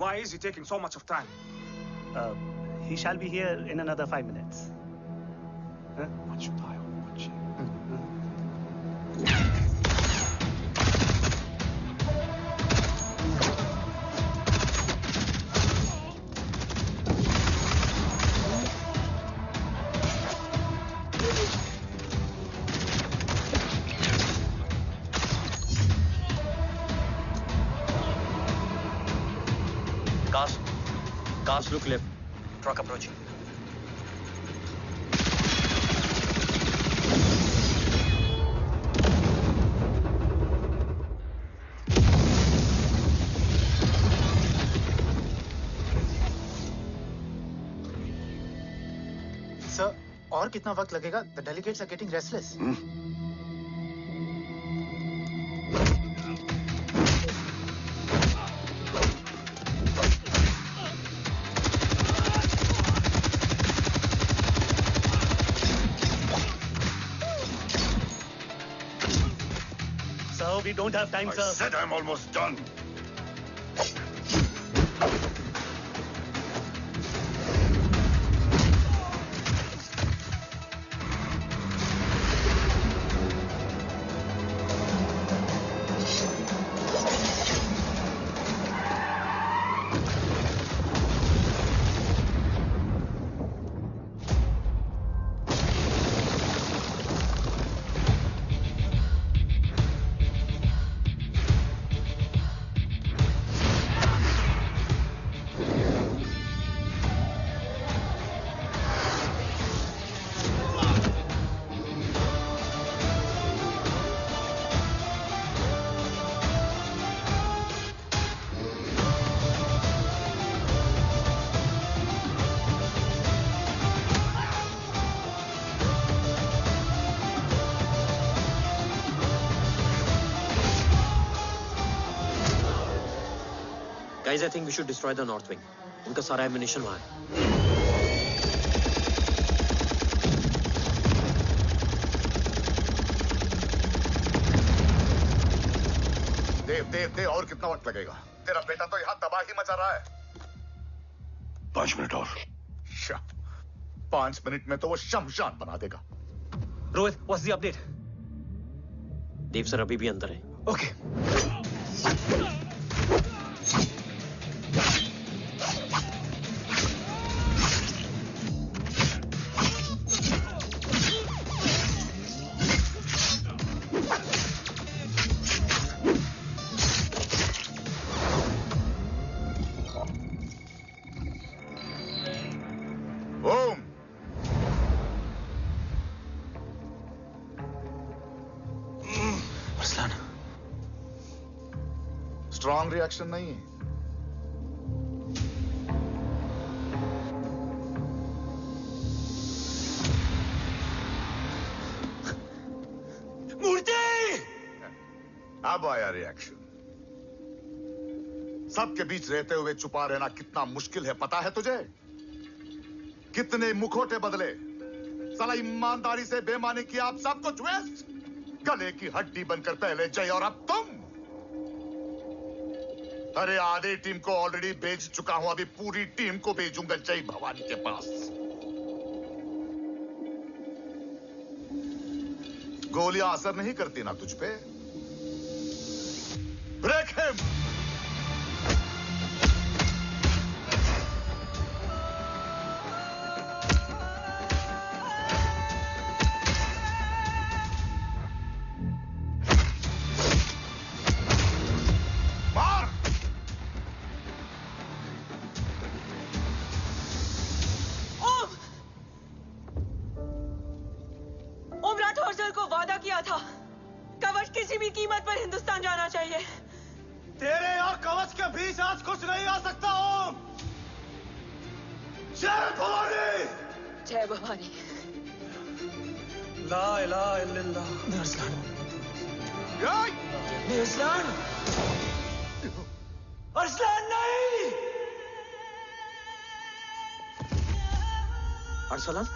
Why is he taking so much of time? He shall be here in another 5 minutes. Huh? What should I watch? Cars look left. Truck approaching. Sir, और कितना वक्त लगेगा? The delegates are getting restless. We don't have time, sir. I said I'm almost done. Guys, I think we should destroy the north wing. उनका सारा ammunition वहाँ है. देव और कितना वक्त लगेगा? तेरा बेटा तो यहाँ तबाही मचा रहा है. 5 मिनट और. 5 मिनट में तो वो शमशान बना देगा. Rohit, what's the update? Dev sir अभी भी अंदर है. Okay. स्ट्रॉन्ग रिएक्शन नहीं है. मूर्ति! अब आया रिएक्शन. सबके बीच रहते हुए छुपा रहना कितना मुश्किल है पता है तुझे? कितने मुखौटे बदले. साला ईमानदारी से बेमानी किया, आप सब कुछ वेस्ट. गले की हड्डी बनकर पहले जय और अब तुम. अरे आधे टीम को ऑलरेडी भेज चुका हूं, अभी पूरी टीम को भेजूंगा जय भवानी के पास. गोलियां असर नहीं करती ना तुझ पे. Break him. तेरे और कवच के बीच आज कुछ नहीं आ सकता. ओम, जय भवानी. जय भवानी. ला इलाहा इल्लल्लाह. अरसलान. अरसलान नहीं. Arsalan.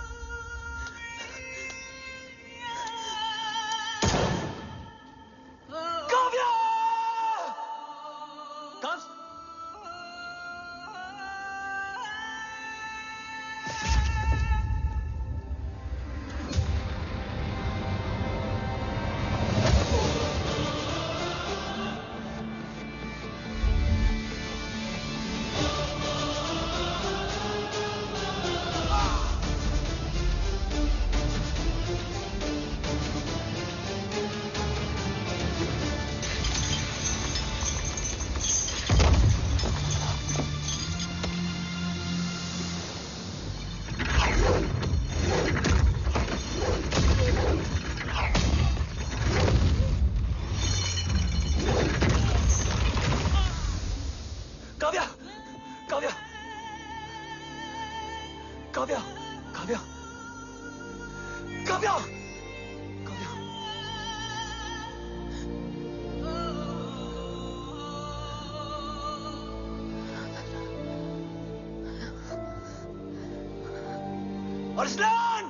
Arsalan!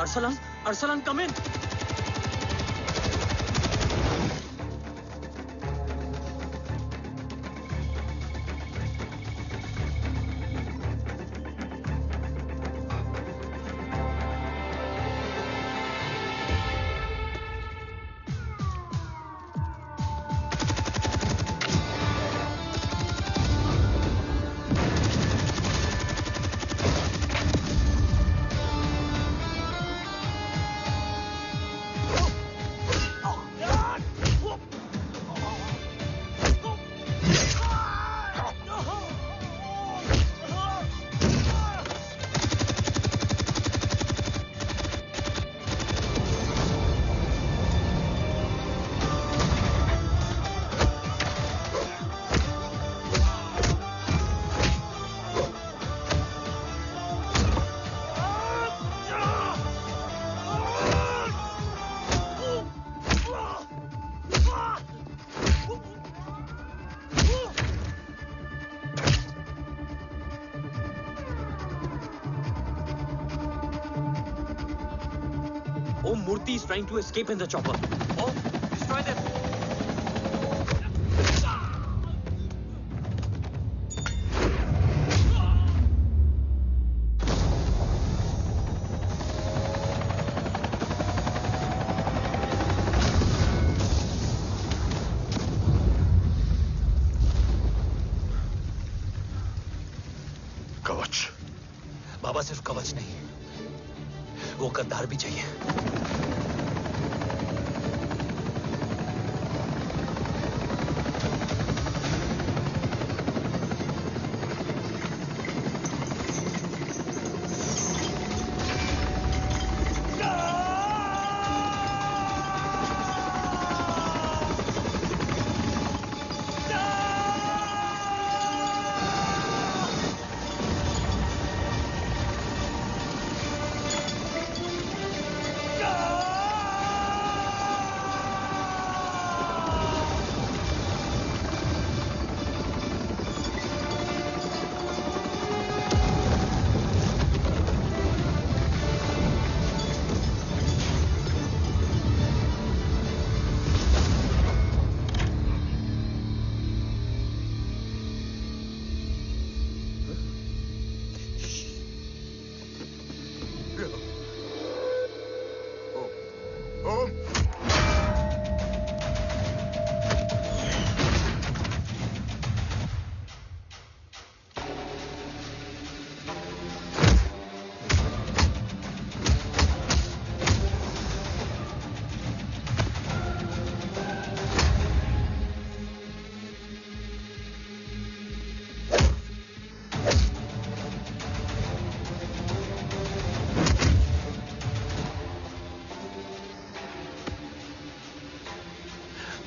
Arsalan, Arsalan, come in. enemies trying to escape in the chopper. Oh, destroy them. कवच। बाबा सिर्फ कवच नहीं, वो गद्दार भी चाहिए।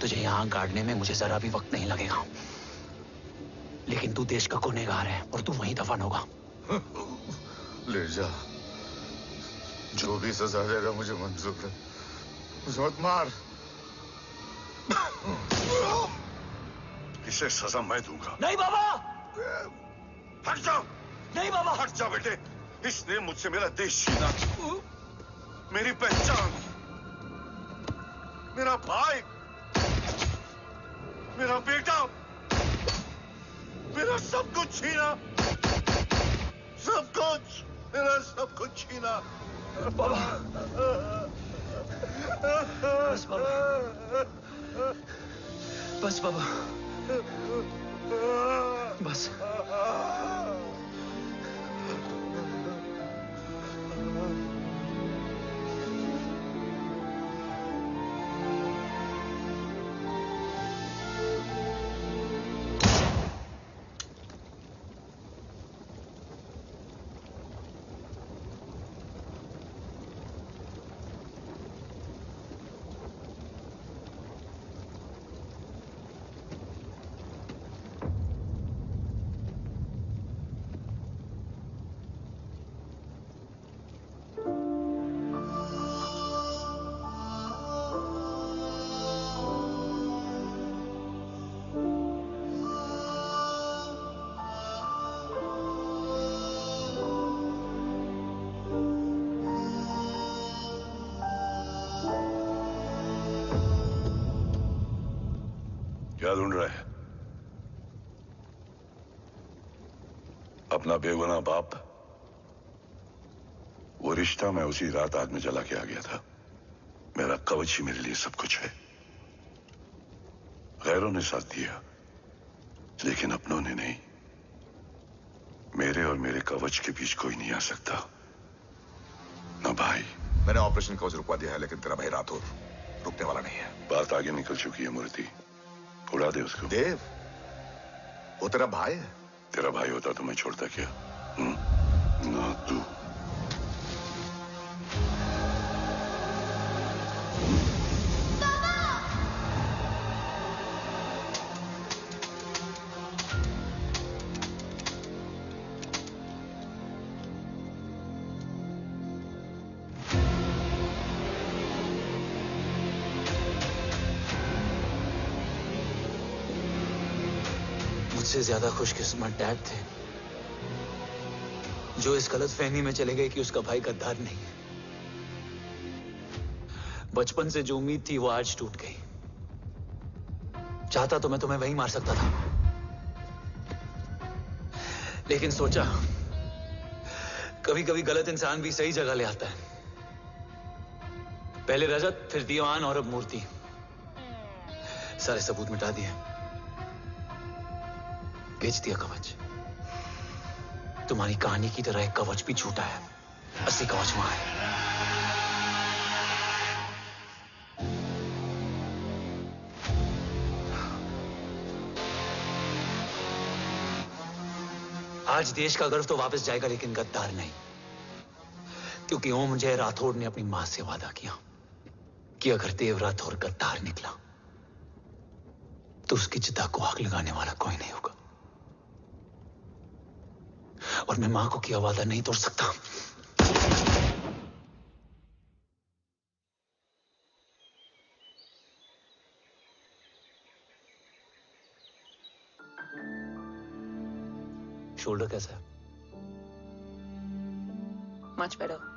तुझे यहां गाड़ने में मुझे जरा भी वक्त नहीं लगेगा, लेकिन तू देश का गुनहगार है और तू वहीं दफन होगा। ले जा, जो भी सजा देगा मुझे मंजूर है, मुझे मत मार। इसे सजा मैं दूंगा। नहीं बाबा, हट जाओ। नहीं बाबा, हट जा बेटे। इसने मुझसे मेरा देश छीना, मेरी पहचान, मेरा भाई, मेरा बेटा, मेरा सब कुछ छीना, सब कुछ, मेरा सब कुछ छीना। बाबा, बस बाबा, बस बाबा, बस। क्या ढूंढ रहा है? अपना बेगुनाह बाप। वो रिश्ता मैं उसी रात आग में जला के आ गया था। मेरा कवच ही मेरे लिए सब कुछ है। गैरों ने साथ दिया, लेकिन अपनों ने नहीं। मेरे और मेरे कवच के बीच कोई नहीं आ सकता। ना भाई। मैंने ऑपरेशन कवच रुकवा दिया है, लेकिन तेरा भाई राठौर रुकने वाला नहीं है। बात आगे निकल चुकी है मूर्ति, उड़ा दे उसको। देव, वो तेरा भाई है। तेरा भाई होता तो मैं छोड़ता क्या? ना तू। मुझसे ज्यादा खुशकिस्मत डैड थे, जो इस गलतफहमी में चले गए कि उसका भाई गद्दार नहीं है। बचपन से जो उम्मीद थी वो आज टूट गई। चाहता तो मैं तुम्हें वहीं मार सकता था, लेकिन सोचा कभी कभी गलत इंसान भी सही जगह ले आता है। पहले रजत, फिर दीवान और अब मूर्ति। सारे सबूत मिटा दिए, बेच दिया कवच। तुम्हारी कहानी की तरह एक कवच भी झूठा है, असली कवच वहां है। आज देश का गर्व तो वापस जाएगा, लेकिन गद्दार नहीं, क्योंकि ओम जय राठौड़ ने अपनी मां से वादा किया कि अगर देव राठौड़ गद्दार निकला तो उसकी चिता को आग लगाने वाला कोई नहीं होगा। और मैं मां को किया वादा नहीं तोड़ सकता। शोल्डर कैसा है? Much better.